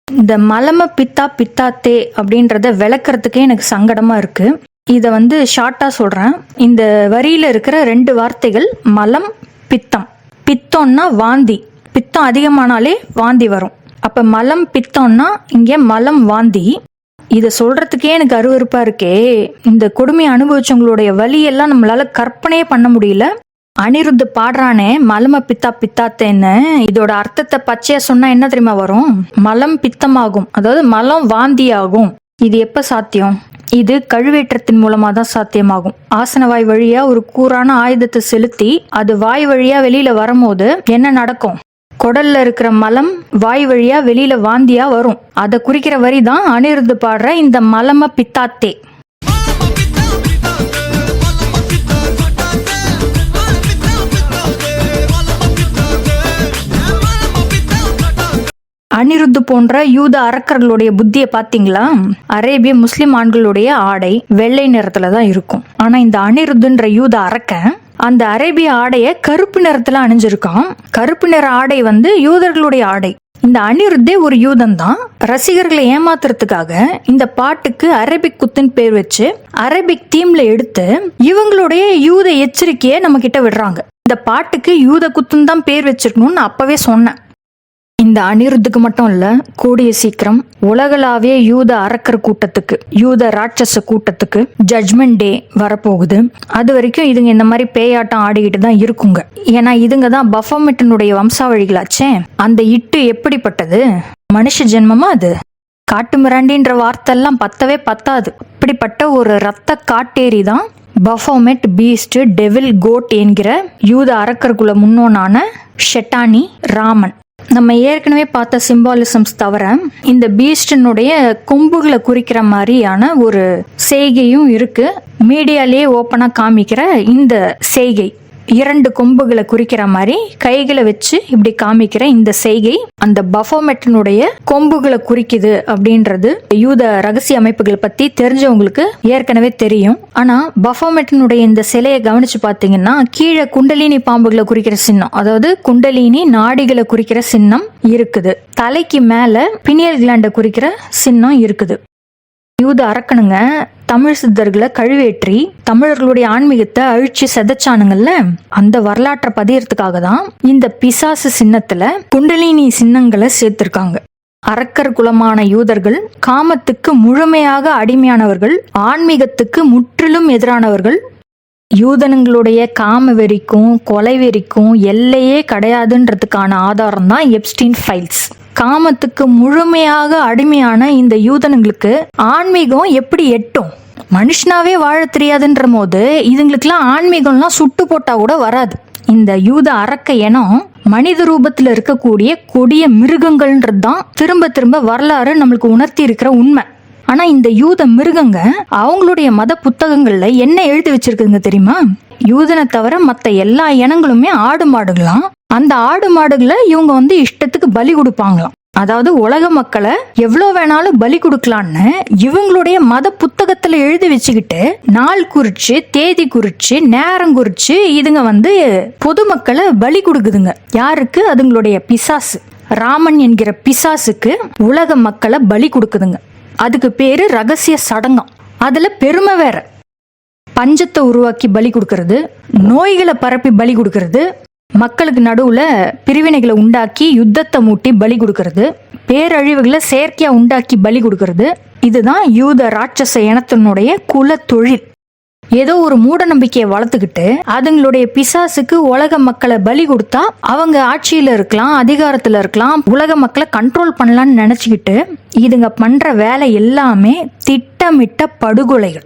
இந்த மலம பித்தா பித்தாத்தே அப்படின்றத விளக்குறதுக்கே எனக்கு சங்கடமா இருக்கு. இதை ஷார்ட்டா சொல்றேன். இந்த வரியில இருக்கிற 2 வார்த்தைகள் மலம் பித்தம். பித்தம்னா வாந்தி, பித்தம் அதிகமானாலே வாந்தி வரும். அப்ப மலம் பித்தம்னா இங்க மலம் வாந்தி. இதை சொல்றதுக்கே எனக்கு அருவருப்பா இருக்கே. இந்த கொடுமையை அனுபவிச்சவங்களுடைய வலியெல்லாம் நம்மளால கற்பனையே பண்ண முடியல. அனிருத்து பாடுறானே மலம பித்தா பித்தாத்தேன்னு, இதோட அர்த்தத்தை பச்சையா சொன்னா என்ன தெரியுமா வரும்? மலம் பித்தமாகும், அதாவது மலம் வாந்தி ஆகும். இது எப்ப சாத்தியம்? இது கழுவேற்றத்தின் மூலமா தான் சாத்தியமாகும். ஆசனவாய் வழியா ஒரு கூரான ஆயுதத்தை செலுத்தி அது வாய் வழியா வெளியில வரும்போது என்ன நடக்கும்? குடல்ல இருக்கிற மலம் வாய் வழியா வெளியில வாந்தியா வரும். அதை குறிக்கிற வரி தான் அனிருத்து பாடுற இந்த மலம பித்தாத்தே. அனிருத்து போன்ற யூத அரக்கர்களுடைய புத்தியை பாத்தீங்களா? அரேபிய முஸ்லிம் ஆண்களுடைய ஆடை வெள்ளை நிறத்துல தான் இருக்கும். ஆனா இந்த அனிருத்துன்ற யூத அரக்கன் அந்த அரேபிய ஆடைய கருப்பு நிறத்துல அணிஞ்சிருக்கான். கருப்பு நிற ஆடை யூதர்களுடைய ஆடை. இந்த அனிருத்தே ஒரு யூதன் தான். ரசிகர்களை ஏமாத்துறதுக்காக இந்த பாட்டுக்கு அரபிக் குத்துன்னு பேர் வச்சு அரபிக் தீம்ல எடுத்து இவங்களுடைய யூத எச்சரிக்கையை நம்ம கிட்ட விடுறாங்க. இந்த பாட்டுக்கு யூத குத்துன்னு தான் பேர் வச்சிருக்கணும்னு அப்பவே சொன்னேன். இந்த அனிருத்துக்கு மட்டும் இல்ல, கூடிய சீக்கிரம் உலகளாவிய யூத அரக்கர் கூட்டத்துக்கு, யூத ராட்சச கூட்டத்துக்கு ஜட்மெண்ட் டே வரப்போகுது. அது வரைக்கும் இதுங்க இந்த மாதிரி பேயாட்டம் ஆடிக்கிட்டு தான் இருக்குங்க. ஏன்னா இதுங்க தான் பஃபமெட்டினுடைய வம்சாவழிகளாச்சே. அந்த இட்டு எப்படிப்பட்டது? மனுஷ ஜென்மமா அது? காட்டு மிராண்டின்ற வார்த்தை எல்லாம் பத்தவே பத்தாது. அப்படிப்பட்ட ஒரு ரத்த காட்டேரி தான் பஃபமெட், பீஸ்ட், டெவில், கோட் என்கிற யூத அரக்கர்குல முன்னோனான ஷெட்டானி ராமன். நம்ம ஏற்கனவே பார்த்த சிம்பாலிசம்ஸ் தவிர இந்த பீஸ்டினுடைய கொம்புகளை குறிக்கிற மாதிரியான ஒரு செய்கையும் இருக்கு. மீடியாலேயே ஓப்பனா காமிக்கிற இந்த செய்கை 2 கொம்புகளை குறிக்கிற மாதிரி கைகளை வச்சு இப்படி காமிக்கிற இந்த செய்கை அந்த பஃபமெட்டினுடைய கொம்புகளை குறிக்குது அப்படின்றது யூத ரகசிய அமைப்புகளை பத்தி தெரிஞ்சவங்களுக்கு ஏற்கனவே தெரியும். ஆனா பஃபமெட்டினுடைய இந்த சிலையை கவனிச்சு பாத்தீங்கன்னா கீழே குண்டலினி பாம்புகளை குறிக்கிற சின்னம், அதாவது குண்டலினி நாடிகளை குறிக்கிற சின்னம் இருக்குது. தலைக்கு மேல பினியல் கிளாண்டை குறிக்கிற சின்னம் இருக்குது. யூத அரக்கனுங்க தமிழ் சித்தர்களை கழுவேற்றி தமிழர்களுடைய ஆன்மீகத்தை அழிச்சு செதச்சானுங்கல்ல, அந்த வரலாற்றை பதியறதுக்காக தான் இந்த பிசாசு சின்னத்துல குண்டலினி சின்னங்களை சேர்த்திருக்காங்க. அரக்கர் குலமான யூதர்கள் காமத்துக்கு முழுமையாக அடிமையானவர்கள், ஆன்மீகத்துக்கு முற்றிலும் எதிரானவர்கள். யூதனுங்களுடைய காம வெறிக்கும் கொலை வெறிக்கும் எல்லையே கிடையாதுன்றதுக்கான ஆதாரம் தான் எப்ஸ்டீன் ஃபைல்ஸ். காமத்துக்கு முழுமையாக அடிமையான இந்த யூதனுங்களுக்கு ஆன்மீகம் எப்படி எட்டும்? மனுஷனாவே வாழ தெரியாதுன்ற போது இதுங்களுக்குலாம் ஆன்மீகம்லாம் சுட்டு போட்டா கூட வராது. இந்த யூத அரக்க இனம் மனித ரூபத்துல இருக்கக்கூடிய கொடிய மிருகங்கள்ன்றது தான் திரும்ப திரும்ப வரலாறு நம்மளுக்கு உணர்த்தி இருக்கிற உண்மை. ஆனா இந்த யூத மிருகங்க அவங்களுடைய மத புத்தகங்கள்ல என்ன எழுதி வச்சிருக்குதுங்க தெரியுமா? யூதனை தவிர மத்த எல்லா இனங்களுமே ஆடு மாடுகளாம். அந்த ஆடு மாடுகளை இவங்க இஷ்டத்துக்கு பலி கொடுப்பாங்களாம். அதாவது உலக மக்களை எவ்வளவு வேணாலும் பலி கொடுக்கலான்னு இவங்களுடைய மத புத்தகத்துல எழுதி வச்சுக்கிட்டு நாள் குறிச்சு, தேதி குறிச்சு, நேரம் குறிச்சு இதுங்க பொதுமக்களை பலி கொடுக்குதுங்க. யாருக்கு? அதுங்களுடைய பிசாசு, ராமன் என்கிற பிசாசுக்கு உலக மக்களை பலி கொடுக்குதுங்க. அதுக்கு பேரு ரகசிய சடங்கம். அதுல பெருமை வேற. பஞ்சத்தை உருவாக்கி பலி கொடுக்கறது, நோய்களை பரப்பி பலி கொடுக்கறது, மக்களுக்கு நடுவுல பிரிவினைகளை உண்டாக்கி யுத்தத்தை மூட்டி பலி கொடுக்கறது, பேரழிவுகளை செயற்கையா உண்டாக்கி பலி கொடுக்கறது, இதுதான் யூத ராட்சச இனத்தினுடைய குல தொழில். ஏதோ ஒரு மூட நம்பிக்கையை வளர்த்துக்கிட்டு அதுங்களுடைய பிசாசுக்கு உலக மக்களை பலி கொடுத்தா அவங்க ஆட்சியில இருக்கலாம், அதிகாரத்துல இருக்கலாம், உலக மக்களை கண்ட்ரோல் பண்ணலாம்னு நினைச்சுக்கிட்டு இதுங்க பண்ற வேலை எல்லாமே திட்டமிட்ட படுகொலைகள்.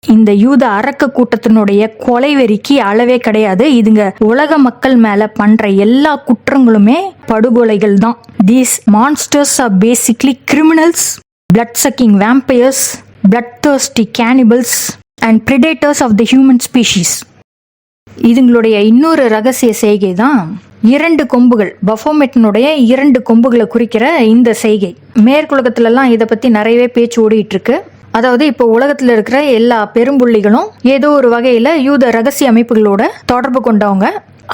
இந்த யூத அரக்க கூட்டத்தினுடைய கொலைவெறிக்கு அளவே கிடையாது. இதுங்க உலக மக்கள் மேல பண்ற எல்லா குற்றங்களுமே படுகொலைகள் தான். These monsters are basically criminals, blood-sucking vampires, bloodthirsty cannibals and predators of the human species. இதுங்களுடைய இன்னொரு ரகசிய செய்கை தான் 2 கொம்புகள். பஃபோமெட்டினுடைய 2 கொம்புகளை குறிக்கிற இந்த செய்கை. மேற்குலகத்துல எல்லாம் இதை பத்தி நிறையவே பேச்சு ஓடிட்டு இருக்கு. அதாவது இப்போ உலகத்துல இருக்கிற எல்லா பெரும்புள்ளிகளும் ஏதோ ஒரு வகையில யூத ரகசிய அமைப்புகளோட தொடர்பு கொண்டவங்க.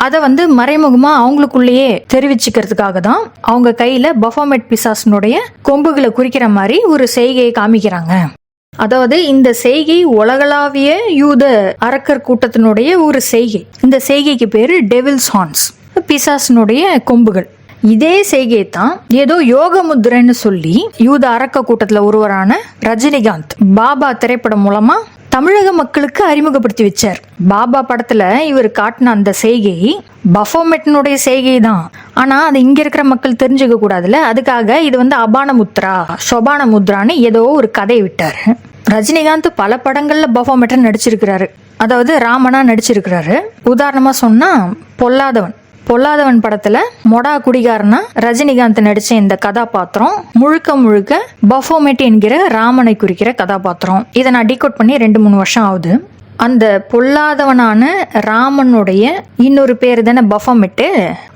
அதை மறைமுகமா அவங்களுக்குள்ளேயே தெரிவிச்சுக்கிறதுக்காக தான் அவங்க கையில பஃபோமெட் பிசாசனுடைய கொம்புகளை குறிக்கிற மாதிரி ஒரு செய்கையை காமிக்கிறாங்க. அதாவது இந்த செய்கை உலகளாவிய யூத அரக்கர் கூட்டத்தினுடைய ஒரு செய்கை. இந்த செய்கைக்கு பேரு டெவில்ஸ் ஹார்ன்ஸ், பிசாசனுடைய கொம்புகள். இதே செய்கை தான் ஏதோ யோக முத்ரைன்னு சொல்லி யூத அரக்க கூட்டத்துல ஒருவரான ரஜினிகாந்த் பாபா திரைப்படம் மூலமா தமிழக மக்களுக்கு அறிமுகப்படுத்தி வச்சார். பாபா படத்துல இவர் காட்டின அந்த செய்கை பஃபோமெட்டினுடைய செய்கை தான். ஆனா அது இங்க இருக்கிற மக்கள் தெரிஞ்சுக்க கூடாதுல்ல, அதுக்காக இது அபான முத்ரா, சொபான முத்ரான்னு ஏதோ ஒரு கதையை விட்டாரு. ரஜினிகாந்த் பல படங்கள்ல பஃபோமெட்டை நடிச்சிருக்கிறாரு. அதாவது ராமனா நடிச்சிருக்கிறாரு. உதாரணமா சொன்னா பொல்லாதவன் படத்துல மொடா குடிகாரனா ரஜினிகாந்த் நடிச்ச இந்த கதாபாத்திரம் முழுக்க முழுக்க பஃபோமெட் என்கிற ராமனை குறிக்கிற கதாபாத்திரம். இதை நான் டீகோட் பண்ணி 2-3 வருஷம் ஆகுது. அந்த பொல்லாதவனான ராமனுடைய இன்னொரு பேரு தானே பஃபோமெட்டு.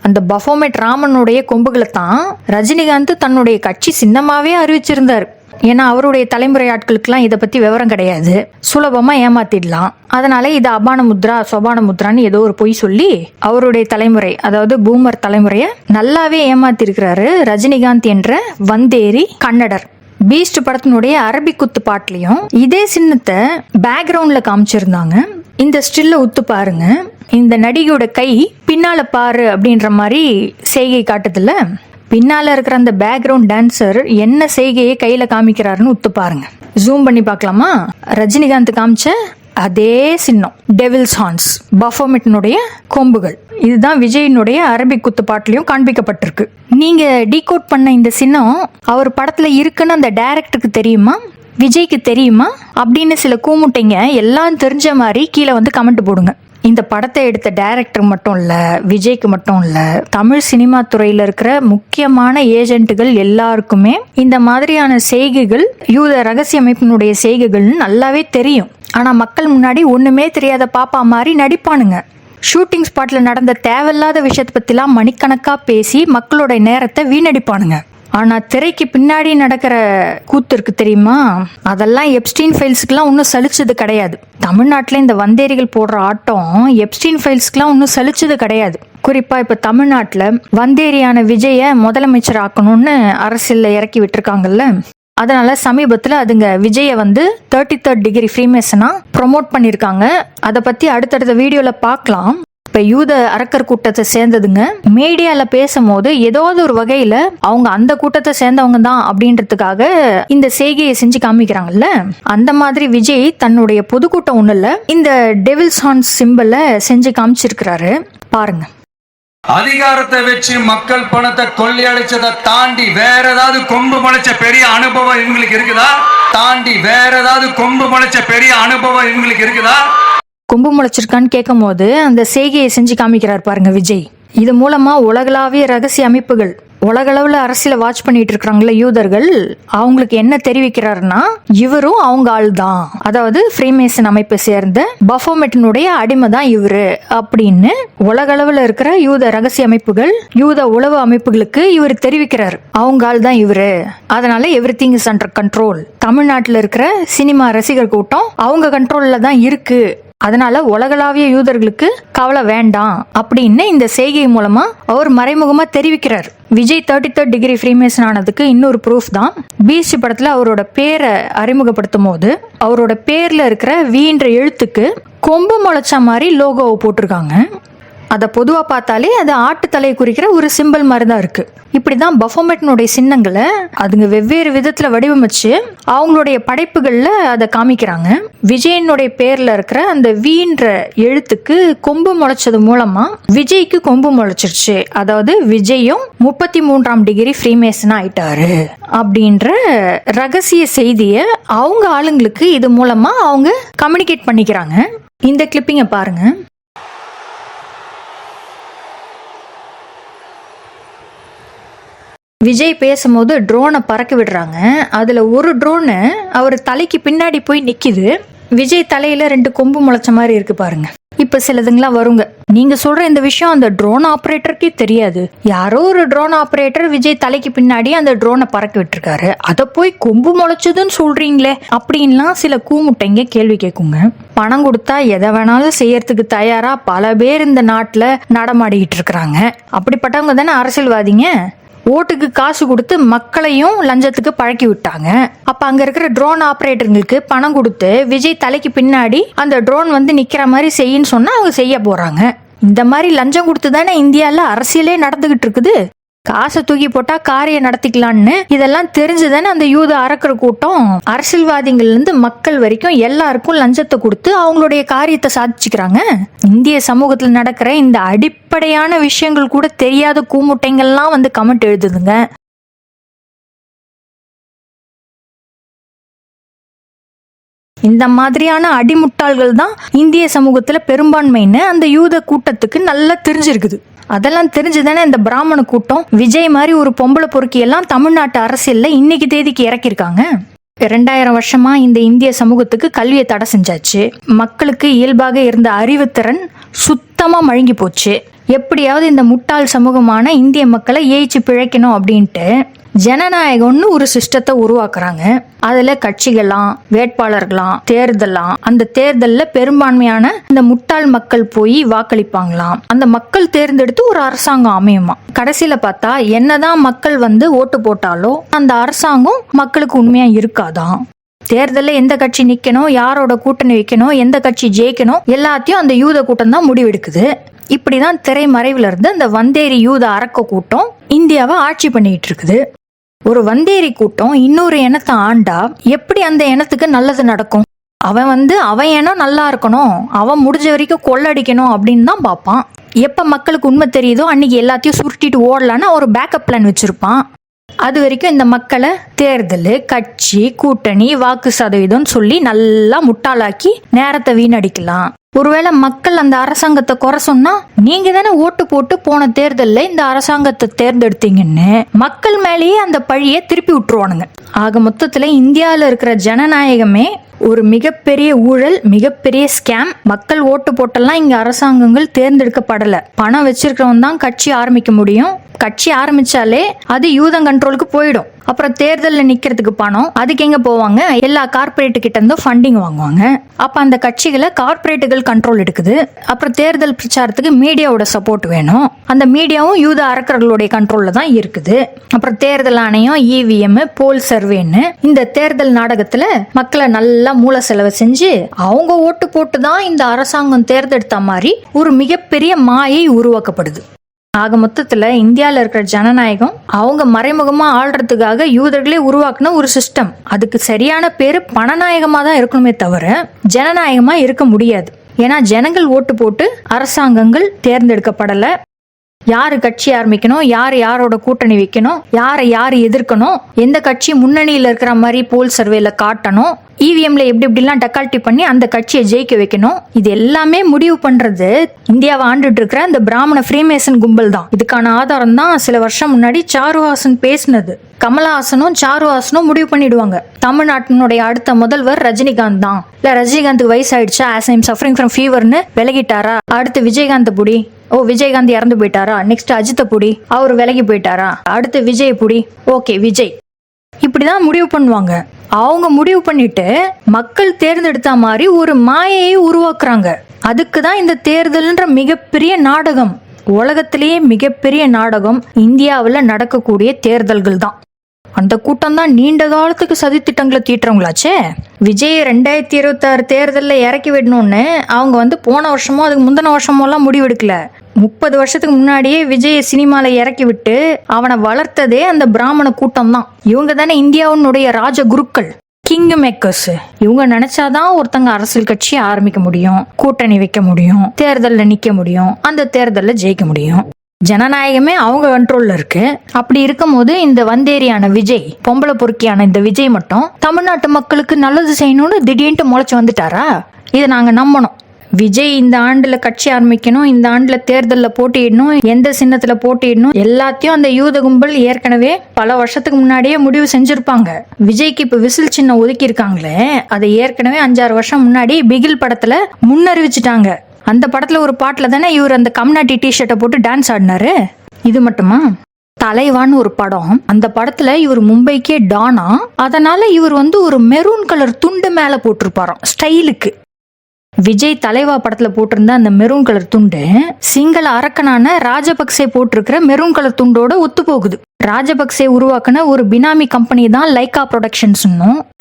அந்த பஃபோமெட் ராமனுடைய கொம்புகளை தான் ரஜினிகாந்த் தன்னுடைய கட்சி சின்னமாவே அறிவிச்சிருந்தார். ஏன்னா அவருடைய தலைமுறை ஆட்களுக்கெல்லாம் இதை பத்தி விவரம் கிடையாது, சுலபமா ஏமாத்திடலாம். அதனால இது அபான முத்ரா, சொபான முத்ரான்னு ஏதோ ஒரு பொய் சொல்லி அவருடைய தலைமுறை, அதாவது பூமர் தலைமுறைய நல்லாவே ஏமாத்தி இருக்கிறாரு ரஜினிகாந்த் என்ற வந்தேரி கன்னடர். பீஸ்ட் படத்தினுடைய அரபிக் குத்து பாட்டுலயும் இதே சின்னத்தை பேக்ரவுண்ட்ல காமிச்சிருந்தாங்க. இந்த ஸ்டில்ல உத்து பாருங்க, இந்த நடிகையோட கை பின்னால பாரு அப்படின்ற மாதிரி செய்கை காட்டுதுல. பின்னால இருக்கிற அந்த பேக்ரவுண்ட் டான்சர் என்ன செய்கையை கையில காமிக்கிறாருன்னு உத்து பாருங்க. ஜூம் பண்ணி பார்க்கலாமா? ரஜினிகாந்த் காமிச்ச அதே சின்னம் டெவில்ஸ் ஹார்ன்ஸ், பஃபோமெட்டினுடைய கொம்புகள். இதுதான் விஜயினுடைய அரபிக் குத்து பாட்டுலயும் காண்பிக்கப்பட்டிருக்கு. நீங்க டீகோட் பண்ண இந்த சின்னம் அவர் படத்துல இருக்குன்னு அந்த டைரக்டருக்கு தெரியுமா, விஜய்க்கு தெரியுமா அப்படின்னு சில கூமுட்டைங்க எல்லாம் தெரிஞ்ச மாதிரி கீழே கமெண்ட் போடுங்க. இந்த படத்தை எடுத்த டைரக்டர் மட்டும் இல்ல, விஜய்க்கு மட்டும் இல்ல, தமிழ் சினிமா துறையில இருக்கிற முக்கியமான ஏஜென்ட்டுகள் எல்லாருக்குமே இந்த மாதிரியான செய்கைகள் யூத ரகசிய அமைப்பினுடைய செய்கைகள்னு நல்லாவே தெரியும். ஆனா மக்கள் முன்னாடி ஒண்ணுமே தெரியாத பாப்பா மாதிரி நடிப்பானுங்க. ஷூட்டிங் ஸ்பாட்ல நடந்த தேவையில்லாத விஷயத்தை பத்திலாம் மணிக்கணக்கா பேசி மக்களோட நேரத்தை வீணடிப்பானுங்க. ஆனா திரைக்கு பின்னாடி நடக்கிற கூத்து இருக்கு தெரியுமா, அதெல்லாம் எப்ஸ்டீன் ஃபைல்ஸ்க்குலாம் ஒன்றும் சலிச்சது கிடையாது. தமிழ்நாட்டில் இந்த வந்தேரிகள் போடுற ஆட்டம் எப்ஸ்டீன் ஃபைல்ஸ்க்குலாம் ஒன்றும் சலிச்சது கிடையாது. குறிப்பா இப்ப தமிழ்நாட்டில் வந்தேரியான விஜய முதலமைச்சர் ஆக்கணும்னு அரசியல்ல இறக்கி விட்டுருக்காங்கல்ல. அதனால சமீபத்துல அதுங்க விஜய 33rd டிகிரி ஃப்ரீமேசனா ப்ரொமோட் பண்ணிருக்காங்க. அதை பத்தி அடுத்தடுத்த வீடியோல பார்க்கலாம். இப்ப யூத அரக்கர் கூட்டத்தை சேர்ந்ததுங்க மீடியால பேசும்போது ஏதாவது ஒரு வகையில அவங்க அந்த கூட்டத்தை சேர்ந்தவங்க தான் அப்படின்றதுக்காக இந்த செய்கையை செஞ்சு காமிக்கிறாங்கல்ல. அந்த மாதிரி விஜய் தன்னுடைய பொதுக்கூட்டம் ஒண்ணுல இந்த டெவில்ஸ் ஹார்ன்ஸ் சிம்பலை செஞ்சு காமிச்சிருக்கிறாரு பாருங்க. அதிகாரத்தை வச்சு மக்கள் பணத்தை கொள்ளையடிச்சதை தாண்டி வேற ஏதாவது கொம்பு முளைச்ச பெரிய அனுபவம் இவங்களுக்கு இருக்குதா? கொம்பு முளைச்சிருக்கான்னு கேட்கும் போது அந்த செய்கையை செஞ்சு காமிக்கிறார் பாருங்க விஜய். இது மூலமா உலகளாவிய ரகசிய அமைப்புகள், உலகளவுல அரசியல வாட்ச் பண்ணிட்டு இருக்காங்களே யூதர்கள், அவங்களுக்கு என்ன தெரிவிக்கிறாருன்னா இவரும் அவங்க ஆள் தான், அதாவது ஃப்ரீமேசன் அமைப்பை சேர்ந்த பஃபோமெட்டினுடைய அடிமை தான் இவரு அப்படின்னு உலகளவுல இருக்கிற யூத ரகசிய அமைப்புகள், யூத உளவு அமைப்புகளுக்கு இவர் தெரிவிக்கிறாரு அவங்க ஆள் தான் இவரு. அதனால எவ்ரிதிங் இஸ் அண்டர் கண்ட்ரோல். தமிழ்நாட்டில் இருக்கிற சினிமா ரசிகர் கூட்டம் அவங்க கண்ட்ரோல்ல தான் இருக்கு, அதனால உலகளாவிய யூதர்களுக்கு கவலை வேண்டாம் அப்படின்னு இந்த செய்கை மூலமா அவர் மறைமுகமா தெரிவிக்கிறார். விஜய் 33rd டிகிரி ஃப்ரீமேசன் ஆனதுக்கு இன்னொரு ப்ரூஃப் தான் பீஸ்ட் படத்துல அவரோட பேரை அறிமுகப்படுத்தும் போது அவரோட பேர்ல இருக்கிற வீன்ற எழுத்துக்கு கொம்பு முளைச்ச மாதிரி லோகோவை போட்டிருக்காங்க. அதை பொதுவாக பார்த்தாலே அது ஆட்டு தலையை குறிக்கிற ஒரு சிம்பிள் மாதிரி தான் இருக்கு. இப்படிதான் பஃபோமெட்டினுடைய சின்னங்களை அதுங்க வெவ்வேறு விதத்துல வடிவமைச்சு அவங்களுடைய படைப்புகள்ல அதை காமிக்கிறாங்க. விஜயனுடைய பேர்ல இருக்கிற அந்த வீன்ற எழுத்துக்கு கொம்பு முளைச்சது மூலமா விஜய்க்கு கொம்பு முளைச்சிருச்சு, அதாவது விஜயும் 33ஆம் டிகிரி ஃப்ரீமேசன் ஆயிட்டாரு அப்படின்ற ரகசிய செய்தியை அவங்க ஆளுங்களுக்கு இது மூலமா அவங்க கம்யூனிகேட் பண்ணிக்கிறாங்க. இந்த கிளிப்பிங்கை பாருங்க. விஜய் பேசும்போது ட்ரோனை பறக்க விடுறாங்க. அதுல ஒரு ட்ரோனு அவர் தலைக்கு பின்னாடி போய் நிக்குது. விஜய் தலையில 2 கொம்பு முளைச்ச மாதிரி இருக்கு பாருங்க. இப்ப சிலதுங்களாம் வருங்க, நீங்க சொல்ற இந்த விஷயம் அந்த ட்ரோன் ஆபரேட்டருக்கே தெரியாது, யாரோ ஒரு ட்ரோன் ஆபரேட்டர் விஜய் தலைக்கு பின்னாடி அந்த ட்ரோனை பறக்க விட்டுருக்காரு, அதை போய் கொம்பு முளைச்சதுன்னு சொல்றீங்களே அப்படின்லாம் சில கூமுட்டைங்க கேள்வி கேட்குங்க. பணம் கொடுத்தா எதை வேணாலும் செய்யறதுக்கு தயாரா பல பேர் இந்த நாட்டுல நடமாடிக்கிட்டு இருக்கிறாங்க. அப்படிப்பட்டவங்க தானே அரசியல்வாதிங்க. ஓட்டுக்கு காசு கொடுத்து மக்களையும் லஞ்சத்துக்கு பழக்கி விட்டாங்க. அப்ப அங்க இருக்கிற ட்ரோன் ஆபரேட்டர்களுக்கு பணம் கொடுத்து விஜய் தலைக்கு பின்னாடி அந்த ட்ரோன் வந்து நிக்கிற மாதிரி செய்யுன்னு சொன்னா அவங்க செய்ய போறாங்க. இந்த மாதிரி லஞ்சம் கொடுத்து தானே இந்தியால அரசியலே நடந்துகிட்டு இருக்குது. காசை தூக்கி போட்டா காரியம் நடத்திக்கலான்னு இதெல்லாம் தெரிஞ்சுதானே அந்த யூத அறக்கிற கூட்டம் அரசியல்வாதிகள்ல இருந்து மக்கள் வரைக்கும் எல்லாருக்கும் லஞ்சத்தை கொடுத்து அவங்களுடைய காரியத்தை சாதிச்சுக்கிறாங்க. இந்திய சமூகத்துல நடக்கிற இந்த அடிப்படையான விஷயங்கள் கூட தெரியாத கூமுட்டைங்கள்லாம் வந்து கமெண்ட் எழுதுதுங்க. இந்த மாதிரியான அடிமுட்டாள்கள் தான் இந்திய சமூகத்துல பெரும்பான்மைன்னு அந்த யூத கூட்டத்துக்கு நல்லா தெரிஞ்சிருக்குது. அதெல்லாம் தெரிஞ்சுதானே இந்த பிராமண கூட்டம் விஜய் மாதிரி ஒரு பொம்பளை பொறுக்கி எல்லாம் தமிழ்நாட்டு அரசியல்ல இன்னைக்கு தேதிக்கு இறக்கிருக்காங்க. 2000 வருஷமா இந்த இந்திய சமூகத்துக்கு கல்வியை தடை செஞ்சாச்சு. மக்களுக்கு இயல்பாக இருந்த அறிவுத்திறன் சுத்தமா மழுங்கி போச்சு. எப்படியாவது இந்த முட்டாள் சமூகமான இந்திய மக்களை ஏய்ச்சி பிழைக்கணும் அப்படின்ட்டு ஜனநாயகம்னு ஒரு சிஸ்டத்தை உருவாக்குறாங்க. அதுல கட்சிகளாம், வேட்பாளர்களாம், தேர்தலாம், அந்த தேர்தல்ல பெரும்பான்மையான இந்த முட்டாள் மக்கள் போய் வாக்களிப்பாங்களாம். அந்த மக்கள் தேர்ந்தெடுத்து ஒரு அரசாங்கம் அமையுமா. கடைசியில பார்த்தா என்னதான் மக்கள் வந்து ஓட்டு போட்டாலோ அந்த அரசாங்கம் மக்களுக்கு உண்மையா இருக்காதான். தேர்தலில் எந்த கட்சி நிக்கணும், யாரோட கூட்டணி வைக்கணும், எந்த கட்சி ஜெயிக்கணும் எல்லாத்தையும் அந்த யூத கூட்டம் தான் முடிவெடுக்குது. இப்படிதான் திரைமறைவுல இருந்து அந்த வந்தேரி யூத அரக்க கூட்டம் இந்தியாவை ஆட்சி பண்ணிட்டு இருக்குது. ஒரு வந்தேரி கூட்டம் இன்னொரு இனத்தை ஆண்டா எப்படி அந்த இனத்துக்கு நல்லது நடக்கும்? அவன் இனம் நல்லா இருக்கணும், அவன் முடிஞ்ச வரைக்கும் கொள்ளடிக்கணும் அப்படின்னு தான் பார்ப்பான். எப்ப மக்களுக்கு உண்மை தெரியுதோ அன்னைக்கு எல்லாத்தையும் சுருட்டிட்டு ஓடலான்னு ஒரு பேக்கப் பிளான் வச்சிருப்பான். அது வரைக்கும் இந்த மக்களை தேர்தல், கட்சி, கூட்டணி, வாக்கு சதவீதம் சொல்லி நல்லா முட்டாளாக்கி நேரத்தை வீணடிக்கலாம். ஒருவேளை மக்கள் அந்த அரசாங்கத்தை குறை சொன்னா நீங்க தானே ஓட்டு போட்டு போன தேர்தல்ல இந்த அரசாங்கத்தை தேர்ந்தெடுத்தீங்கன்னு மக்கள் மேலேயே அந்த பழியை திருப்பி விட்டுருவானுங்க. ஆக மொத்தத்துல இந்தியாவில் இருக்கிற ஜனநாயகமே ஒரு மிகப்பெரிய ஊழல், மிகப்பெரிய ஸ்கேம். மக்கள் ஓட்டு போட்டெல்லாம் இங்க அரசாங்கங்கள் தேர்ந்தெடுக்கப்படல. பணம் வச்சிருக்கிறவன் தான் கட்சி ஆரம்பிக்க முடியும். கட்சி ஆரம்பிச்சாலே அது யூதன் கண்ட்ரோலுக்கு போயிடும். அப்புறம் தேர்தலில் நிக்கிறதுக்கு பணம் அதுக்கு எங்க போவாங்க? எல்லா கார்பரேட் கிட்ட இருந்தும் ஃபண்டிங் வாங்குவாங்க. அப்ப அந்த கட்சிகளை கார்பரேட்டுகள் கண்ட்ரோல் எடுக்குது. அப்புறம் தேர்தல் பிரச்சாரத்துக்கு மீடியாவோட சப்போர்ட் வேணும். அந்த மீடியாவும் யூத அரக்கர்களுடைய கண்ட்ரோல்ல தான் இருக்குது. அப்புறம் தேர்தல் ஆணையம், EVM, போல் சர்வேன்னு இந்த தேர்தல் நாடகத்துல மக்களை நல்லா மூல செலவு செஞ்சு அவங்க ஓட்டு போட்டு தான் இந்த அரசாங்கம் தேர்ந்தெடுத்த மாதிரி ஒரு மிகப்பெரிய மாயை உருவாக்கப்படுது. ஆக மொத்தத்துல இந்தியாவில் இருக்கிற ஜனநாயகம் அவங்க மறைமுகமா ஆள்றதுக்காக யூதர்களே உருவாக்குன ஒரு சிஸ்டம். அதுக்கு சரியான பேரு பணநாயகமா தான் இருக்கணுமே தவிர ஜனநாயகமா இருக்க முடியாது. ஏன்னா ஜனங்கள் ஓட்டு போட்டு அரசாங்கங்கள் தேர்ந்தெடுக்கப்படல. யாரு கட்சி ஆரம்பிக்கணும், யார் யாரோட கூட்டணி வைக்கணும், யாரை யார் எதிர்க்கணும், எந்த கட்சி முன்னணியில் இருக்கிற மாதிரி போல் சர்வேல காட்டணும், இவிஎம்ல எப்படி எப்படிலாம் டக்கால்ட்டி பண்ணி அந்த கட்சியை ஜெயிக்க வைக்கணும், இது எல்லாமே முடிவு பண்றது இந்தியாவை ஆண்டுட்டு இருக்கிற அந்த பிராமண ஃப்ரீமேசன் கும்பல் தான். இதுக்கான ஆதாரம் தான் சில வருஷம் முன்னாடி சாருஹாசன் பேசினது. கமலஹாசனும் சாருஹாசனும் முடிவு பண்ணிடுவாங்க தமிழ்நாட்டினுடைய அடுத்த முதல்வர் ரஜினிகாந்த் தான். இல்ல ரஜினிகாந்துக்கு வயசாயிடுச்சா, ஆஸ் ஐம் சஃபரிங் ஃப்ரம் ஃபீவர்னு விலகிட்டாரா, அடுத்து விஜயகாந்த் புடி, ஓ விஜயகாந்த் இறந்து போயிட்டாரா, நெக்ஸ்ட் அஜித்த புடி, அவர் விலகி போயிட்டாரா, அடுத்து விஜய் புடி, ஓகே விஜய், இப்படிதான் முடிவு பண்ணுவாங்க. அவங்க முடிவு பண்ணிட்டு மக்கள் தேர்ந்தெடுத்த மாதிரி ஒரு மாயையை உருவாக்குறாங்க. அதுக்கு தான் இந்த தேர்தல்ன்ற மிகப்பெரிய நாடகம். உலகத்திலேயே மிகப்பெரிய நாடகம் இந்தியாவில் நடக்கக்கூடிய தேர்தல்கள் தான். அந்த கூட்டம் தான் நீண்ட காலத்துக்கு சதித்திட்டங்களை தீட்டுறவங்களாச்சே. விஜய் 2026 தேர்தலில் இறக்கி விடணும்னு அவங்க போன வருஷமோ அதுக்கு முந்தின வருஷமோ எல்லாம் முடிவெடுக்கல. 30 வருஷத்துக்கு முன்னாடியே விஜய் சினிமால இறக்கி விட்டு அவனை வளர்த்ததே அந்த பிராமண கூட்டம் தான். இவங்க தானே இந்தியாவுடைய ராஜ குருக்கள், கிங் மேக்கர்ஸ். இவங்க நினைச்சாதான் ஒருத்தங்க அரசியல் கட்சி ஆரம்பிக்க முடியும், கூட்டணி வைக்க முடியும், தேர்தலில் நிக்க முடியும், அந்த தேர்தலில் ஜெயிக்க முடியும். ஜனநாயகமே அவங்க கண்ட்ரோல்ல இருக்கு. அப்படி இருக்கும் போது இந்த வந்தேரியான விஜய், பொம்பளை பொறுக்கியான இந்த விஜய் மட்டும் தமிழ்நாட்டு மக்களுக்கு நல்லது செய்யணும்னு திடீர்னு முளைச்சு வந்துட்டாரா? இதை நாங்க நம்பணும். விஜய் இந்த ஆண்டுல கட்சி ஆரம்பிக்கணும், இந்த ஆண்டுல தேர்தலில் போட்டியிடணும், எந்த சின்னத்துல போட்டியிடணும், எல்லாத்தையும் அந்த யூத கும்பல் ஏற்கனவே பல வருஷத்துக்கு முன்னாடியே முடிவு செஞ்சிருப்பாங்க. விஜய்க்கு இப்ப விசில் சின்னம் ஒதுக்கி இருக்காங்களே, அதை ஏற்கனவே 5-6 வருஷம் முன்னாடி பிகில் படத்துல முன்னறிவிச்சுட்டாங்க. அந்த படத்துல ஒரு பாட்டுல தானே இவர் அந்த கம்நாட்டி டிஷர்ட்டை போட்டு டான்ஸ் ஆடினாரு. இது மட்டுமா, தலைவான்னு ஒரு படம், அந்த படத்துல இவர் மும்பைக்கே டானா, அதனால இவர் ஒரு மெரூன் கலர் துண்டு மேல போட்டிருப்பாராம் ஸ்டைலுக்கு. விஜய் தலைவா படத்துல போட்டிருந்த அந்த மெரூன் கலர் துண்டு சிங்கள அரக்கனான ராஜபக்சே போட்டிருக்கிற மெரூன் கலர் துண்டோட ஒத்து போகுது. ராஜபக்சே உருவாக்குன ஒரு பினாமி கம்பெனி தான் லைகா ப்ரொடக்ஷன்ஸ்.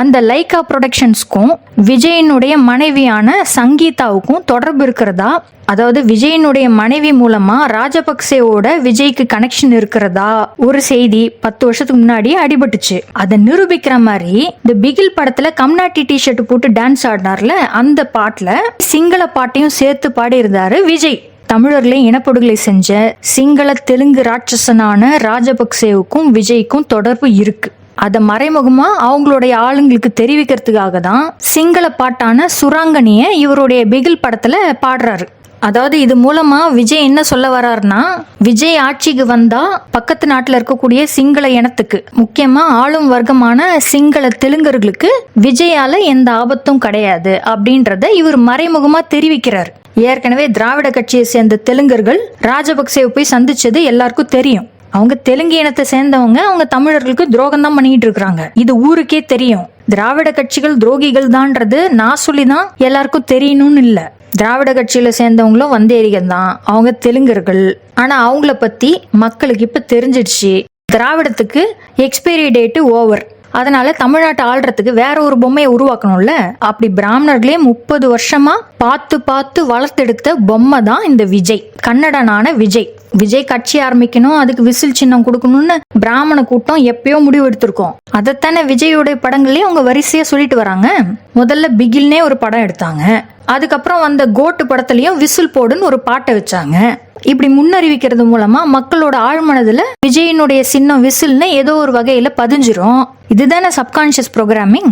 அந்த லைகா ப்ரொடக்ஷன்ஸ்க்கும் விஜயனுடைய மனைவியான சங்கீதாவுக்கும் தொடர்பு இருக்கிறதா, அதாவது விஜயனுடைய மனைவி மூலமா ராஜபக்சேவோட விஜய்க்கு கனெக்ஷன் இருக்கிறதா ஒரு செய்தி 10 வருஷத்துக்கு முன்னாடி அடிபட்டுச்சு. அதை நிரூபிக்கிற மாதிரி இந்த பிகில் படத்துல கம்நாட்டி டிஷர்ட் போட்டு டான்ஸ் ஆடினார்ல, அந்த பாட்டுல சிங்கள பாட்டையும் சேர்த்து பாடி இருந்தாரு விஜய். தமிழர்களை இனப்படுகொலை செஞ்ச சிங்கள தெலுங்கு ராட்சசனான ராஜபக்சேவுக்கும் விஜய்க்கும் தொடர்பு இருக்கு. அதை மறைமுகமா அவங்களுடைய ஆளுங்களுக்கு தெரிவிக்கிறதுக்காக தான் சிங்கள பாட்டான சுராங்கனிய இவருடைய பிகில் படத்துல பாடுறாரு. அதாவது இது மூலமா விஜய் என்ன சொல்ல வர்றாருன்னா, விஜய் ஆட்சிக்கு வந்தா பக்கத்து நாட்டுல இருக்கக்கூடிய சிங்கள இனத்துக்கு, முக்கியமா ஆளும் வர்க்கமான சிங்கள தெலுங்கர்களுக்கு விஜயால எந்த ஆபத்தும் கிடையாது அப்படின்றத இவர் மறைமுகமா தெரிவிக்கிறார். ஏற்கனவே திராவிட கட்சியை சேர்ந்த தெலுங்கர்கள் ராஜபக்சேவை போய் சந்திச்சது எல்லாருக்கும் தெரியும். அவங்க தெலுங்கு இனத்தை சேர்ந்தவங்க, அவங்க தமிழர்களுக்கு துரோகம் தான் பண்ணிட்டு இருக்காங்க. இது ஊருக்கே தெரியும். திராவிட கட்சிகள் துரோகிகள் தான்றது நான் சொல்லிதான் எல்லாருக்கும் தெரியணும்னு இல்ல. திராவிட கட்சியில சேர்ந்தவங்களும் வந்தேரிகள் தான், அவங்க தெலுங்கர்கள். ஆனா அவங்கள பத்தி மக்களுக்கு இப்ப தெரிஞ்சிடுச்சு. திராவிடத்துக்கு எக்ஸ்பைரி டேட் ஓவர். அதனால தமிழ்நாட்டை ஆள்றதுக்கு வேற ஒரு பொம்மையை உருவாக்கணும்ல. அப்படி பிராமணர்களே 30 வருஷமா பார்த்து பார்த்து வளர்த்தெடுத்த பொம்மை தான் இந்த விஜய், கன்னடனான விஜய். விஜய் கட்சி ஆரம்பிக்கணும், அதுக்கு விசில் சின்னம் கொடுக்கணும்னு பிராமண கூட்டம் எப்பயோ முடிவு எடுத்திருக்கோம். அதைத்தானே விஜயோடைய படங்கள்லயே அவங்க வரிசையா சொல்லிட்டு வராங்க. முதல்ல பிகில்னே ஒரு படம் எடுத்தாங்க, அதுக்கப்புறம் வந்த கோட்டு படத்துலயும் விசில் போடுன்னு ஒரு பாட்டை வச்சாங்க. இப்படி முன்னறிவிக்கிறது மூலமா மக்களோட ஆழ்மனதுல விஜயனுடைய சின்னம் விசில்னு ஏதோ ஒரு வகையில பதிஞ்சிரும். இதுதானே சப்கான்ஷியஸ் ப்ரோக்ராமிங்.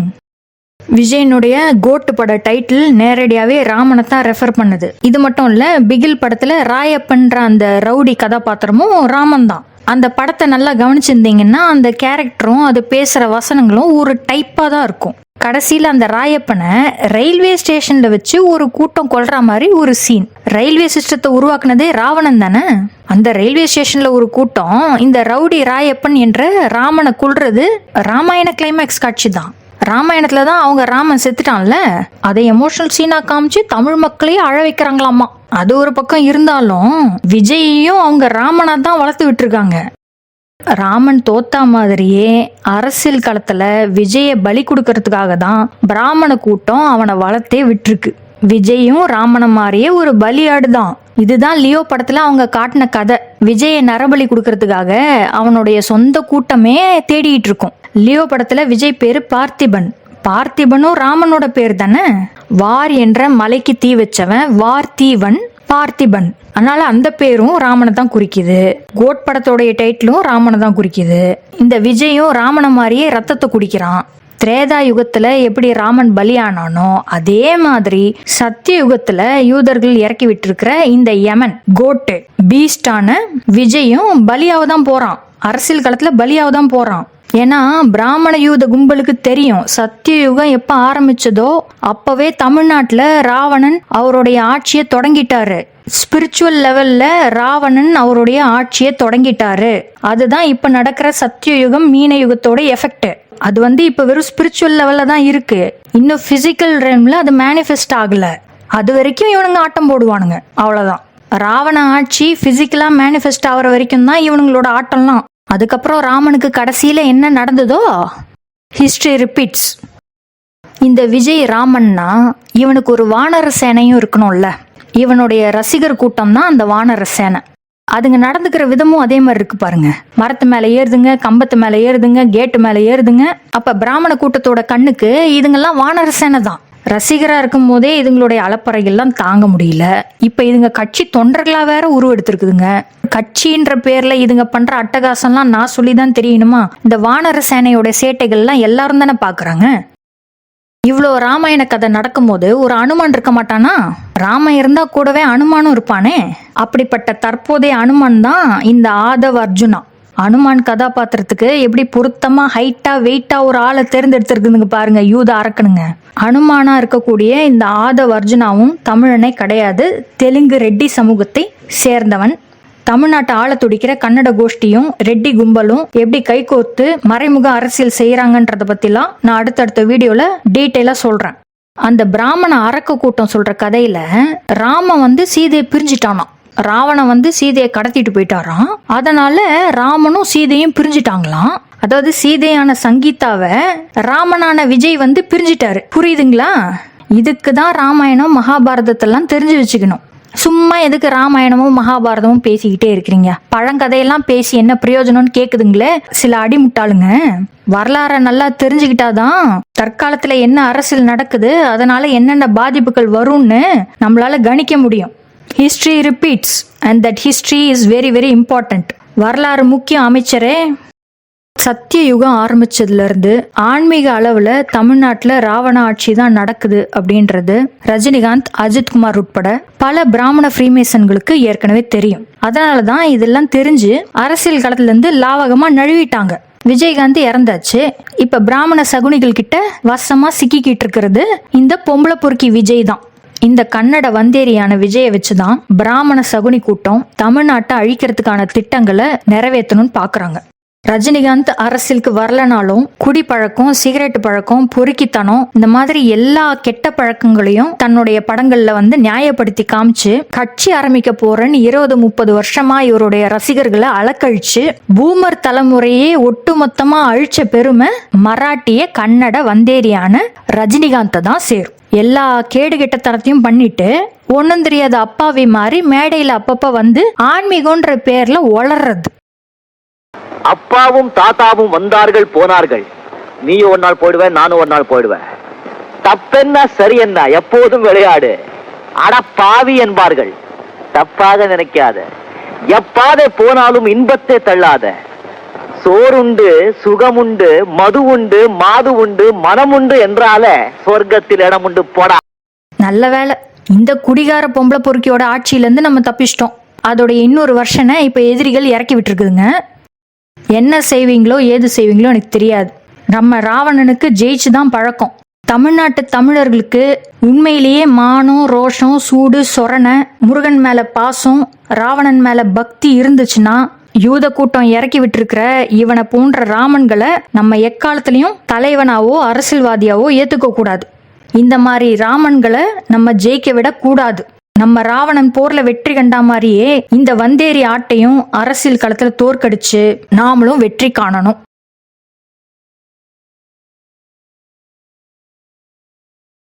விஜயனுடைய கோட்டு பட டைட்டில் நேரடியாவே ராமனை தான் ரெஃபர் பண்ணுது. இது மட்டும் இல்ல, பிகில் படத்துல ராயப்பன்ற அந்த ரவுடி கதாபாத்திரமும் ராமன் தான். அந்த படத்தை நல்லா கவனிச்சிருந்தீங்கன்னா அந்த கேரக்டரும் அது பேசுற வசனங்களும் ஒரு டைப்பா தான் இருக்கும். கடைசியில அந்த ராயப்பனை ரயில்வே ஸ்டேஷன்ல வச்சு ஒரு கூட்டம் கொல்ற மாதிரி ஒரு சீன். ரயில்வே சிஸ்டத்தை உருவாக்குனதே ராவணன் தானே. அந்த ரயில்வே ஸ்டேஷன்ல ஒரு கூட்டம் இந்த ரவுடி ராயப்பன் என்ற ராமனை கொல்றது ராமாயண கிளைமேக்ஸ் காட்சி தான். ராமாயணத்துல தான் அவங்க ராமன் செத்துட்டான்ல, அதை எமோஷனல் சீனா காமிச்சு தமிழ் மக்களையே அழ வைக்கிறாங்களாமா. அது ஒரு பக்கம் இருந்தாலும் விஜயையும் அவங்க ராமனா தான் வளர்த்து விட்டுருக்காங்க. ராமன் தோத்தா மாதிரியே அரசியல் களத்துல விஜய பலி கொடுக்கறதுக்காக தான் பிராமண கூட்டம் அவனை வளர்த்தே விட்டுருக்கு. விஜயும் ராமன மாதிரியே ஒரு பலியாடுதான். இதுதான் லியோ படத்துல அவங்க காட்டின கதை. விஜய நரபலி கொடுக்கறதுக்காக அவனுடைய சொந்த கூட்டமே தேடிட்டு இருக்கும். லியோ படத்துல விஜய் பேரு பார்த்திபன். பார்த்திபனும் ராமனோட பேர் தானே. வார் என்ற மலைக்கு தீ வச்சவன் வார்த்தீவன் பார்த்திபன். அதனால அந்த பேரும் ராமனை தான் குறிக்குது. கோட் படத்தோடைய டைட்டிலும் ராமனை தான் குறிக்குது. இந்த விஜயும் ராமனை மாதிரியே ரத்தத்தை குடிக்கிறான். திரேதா யுகத்துல எப்படி ராமன் பலியானானோ அதே மாதிரி சத்திய யுகத்துல யூதர்கள் இறக்கி விட்டுருக்கிற இந்த யமன் கோட்டு பீஸ்டான விஜயும் பலியாவ தான் போறான். அரசியல் களத்துல பலியாவ தான் போறான். ஏன்னா பிராமண யூத கும்பலுக்கு தெரியும் சத்திய யுகம் எப்ப ஆரம்பிச்சதோ அப்பவே தமிழ்நாட்டுல ராவணன் அவருடைய ஆட்சியை தொடங்கிட்டாரு. ஸ்பிரிச்சுவல் லெவல்ல ராவணன் அவருடைய ஆட்சியை தொடங்கிட்டாரு. அதுதான் இப்ப நடக்கிற சத்திய யுகம் மீன யுகத்தோட எஃபெக்ட். அது இப்ப வெறும் ஸ்பிரிச்சுவல் லெவல்ல தான் இருக்கு. இன்னும் பிசிக்கல் ரேம்ல அது மேனிஃபெஸ்ட் ஆகல. அது வரைக்கும் இவனுங்க ஆட்டம் போடுவானுங்க, அவ்வளவுதான். ராவண ஆட்சி பிசிக்கலா மேனிஃபெஸ்ட் ஆகிற வரைக்கும் தான் இவனுங்களோட ஆட்டம்லாம். அதுக்கப்புறம் ராமனுக்கு கடைசியில என்ன நடந்ததோ ஹிஸ்டரி ரிப்பீட்ஸ். இந்த விஜய் ராமன்னா இவனுக்கு ஒரு வானர சேனையும் இருக்கணும்ல. இவனுடைய ரசிகர் கூட்டம் தான் அந்த வானர சேனை. அதுங்க நடந்துக்கிற விதமும் அதே மாதிரி இருக்கு பாருங்க. மரத்து மேல ஏறுதுங்க, கம்பத்து மேல ஏறுதுங்க, கேட்டு மேல ஏறுதுங்க. அப்ப பிராமண கூட்டத்தோட கண்ணுக்கு இதுங்கெல்லாம் வானர சேனை தான். ரசிகரா இருக்கும் போதே இதுங்களுடைய அலப்பறைகள்லாம் தாங்க முடியல. இப்ப இதுங்க கட்சி தொண்டர்களா வேற உருவெடுத்திருக்குதுங்க. கட்சின்ற பேர்ல இதுங்க பண்ற அட்டகாசம்லாம் நான் சொல்லிதான் தெரியணுமா? இந்த வானர சேனையோட சேட்டைகள்லாம் எல்லாரும் தானே பாக்குறாங்க. இவ்வளோ ராமாயண கதை நடக்கும் போது ஒரு அனுமான் இருக்க மாட்டானா? ராமன் இருந்தா கூடவே அனுமானும் இருப்பானே. அப்படிப்பட்ட தற்போதைய அனுமான் தான் இந்த ஆதவ் அர்ஜுனா. அனுமான் கதாபாத்திரத்துக்கு எப்படி பொருத்தமா ஹைட்டா வெயிட்டா ஒரு ஆளை தேர்ந்தெடுத்திருக்குதுங்க பாருங்க யூத அரக்கனுங்க. அனுமானா இருக்கக்கூடிய இந்த ஆதவ் அர்ஜுனாவும் தமிழனே கிடையாது, தெலுங்கு ரெட்டி சமூகத்தை சேர்ந்தவன். தமிழ்நாட்டை ஆள துடிக்கிற கன்னட கோஷ்டியும் ரெட்டி கும்பலும் எப்படி கைகோர்த்து மறைமுக அரசியல் செய்யறாங்கன்றத பத்திலாம் நான் அடுத்தடுத்த வீடியோல டீட்டெயிலா சொல்றேன். அந்த பிராமண அரக்க கூட்டம் சொல்ற கதையில ராமன் சீதையை பிரிஞ்சிட்டானாம். ராவணன் சீதையை கடத்திட்டு போயிட்டாராம். அதனால ராமனும் சீதையும் பிரிஞ்சிட்டாங்களாம். அதாவது சீதையான சங்கீதாவை ராமனான விஜய் பிரிஞ்சிட்டாரு. புரியுதுங்களா? இதுக்குதான் ராமாயணம் மகாபாரதத்தெல்லாம் தெரிஞ்சு வச்சுக்கணும். சும்மா எதுக்கு ராமாயணமும் மகாபாரதமும் பேசிக்கிட்டே இருக்கிறீங்க? பழங்கதையெல்லாம் பேசி என்ன பிரயோஜனம்னு கேக்குதுங்களே சில அடிமுட்டாளுங்க. வரலாறை நல்லா தெரிஞ்சுக்கிட்டாதான் தற்காலத்துல என்ன அரசியல் நடக்குது, அதனால என்னென்ன பாதிப்புகள் வரும்னு நம்மளால கணிக்க முடியும். History repeats and that history is very very important. வரலாறு முக்கியம் அமைச்சரே. சத்திய யுகம் ஆரம்பிச்சதுல இருந்து ஆன்மீக அளவுல தமிழ்நாட்டுல ராவண ஆட்சி தான் நடக்குது அப்படின்றது ரஜினிகாந்த், அஜித்குமார் உட்பட பல பிராமண ஃப்ரீமேசன்களுக்கு ஏற்கனவே தெரியும். அதனாலதான் இதெல்லாம் தெரிஞ்சு அரசியல் களத்துல இருந்து லாவகமா நழுவிட்டாங்க. விஜயகாந்த் இறந்தாச்சு. இப்ப பிராமண சகுனிகள் கிட்ட வசமா சிக்கிக்கிட்டு இருக்கிறது இந்த பொம்பளை பொறுக்கி விஜய் தான். இந்த கன்னட வந்தேரியான விஜயை வச்சுதான் பிராமண சகுனி கூட்டம் தமிழ்நாட்டை அழிக்கிறதுக்கான திட்டங்களை நிறைவேற்றணும்னு பாக்குறாங்க. ரஜினிகாந்த் அரசியலுக்கு வரலனாலும் குடிப்பழக்கம், சிகரெட் பழக்கம், பொறுக்கித்தனம், இந்த மாதிரி எல்லா கெட்ட பழக்கங்களையும் தன்னுடைய படங்கள்ல நியாயப்படுத்தி காமிச்சு கட்சி ஆரம்பிக்க போறேன்னு 20-30 வருஷமா இவருடைய ரசிகர்களை அலக்கழிச்சு பூமர் தலைமுறையே ஒட்டுமொத்தமா அழிச்ச பெருமை மராட்டிய கன்னட வந்தேரியான ரஜினிகாந்தை தான் சேரும். எல்லா கேடுகெட்டத்தனத்தையும் பண்ணிட்டு ஒன்னும் தெரியாத அப்பாவி மாதிரி மேடையில அப்பப்ப ஆன்மீகன்ற பேர்ல ஒளர்றது. அப்பாவும் தாத்தாவும் வந்தார்கள் போனார்கள், நீயும் ஒரு நாள் போயிடுவேன், நானும் ஒரு நாள் போயிடுவேன். தப்பென்ன சரி என்ன, எப்போதும் விளையாடு. அட பாவி என்பார்கள், தப்பாக நினைக்காத. எப்பாதை போனாலும் இன்பத்தை தள்ளாத. சோறுண்டு, சுகமுண்டு, மது உண்டு, மாது உண்டு, மனமுண்டு என்றால சொர்க்கத்தில் இடம் உண்டு போடா. நல்ல வேலை, இந்த குடிகார பொம்பளை பொறுக்கியோட ஆட்சியில இருந்து நம்ம தப்பிச்சிட்டோம். அதோட இன்னொரு வருஷனை இப்ப எதிரிகள் இறக்கி விட்டுருக்குதுங்க. என்ன செய்வீங்களோ ஏது செய்வீங்களோ எனக்கு தெரியாது. நம்ம ராவணனுக்கு ஜெயிச்சுதான் பழக்கம். தமிழ்நாட்டு தமிழர்களுக்கு உண்மையிலேயே மானம், ரோஷம், சூடு, சொரணை, முருகன் மேல பாசம், ராவணன் மேல பக்தி இருந்துச்சுன்னா யூத கூட்டம் இறக்கி விட்டுருக்கிற இவனை போன்ற ராமன்களை நம்ம எக்காலத்திலையும் தலைவனாவோ அரசியல்வாதியாவோ ஏத்துக்க கூடாது. இந்த மாதிரி ராமன்களை நம்ம ஜெயிக்க விட கூடாது. நம்ம ராவணன் போர்ல வெற்றி கண்டா மாதிரியே இந்த வந்தேரி ஆட்டையும் அரசியல் களத்துல தோற்கடிச்சு நாமளும் வெற்றி காணணும்.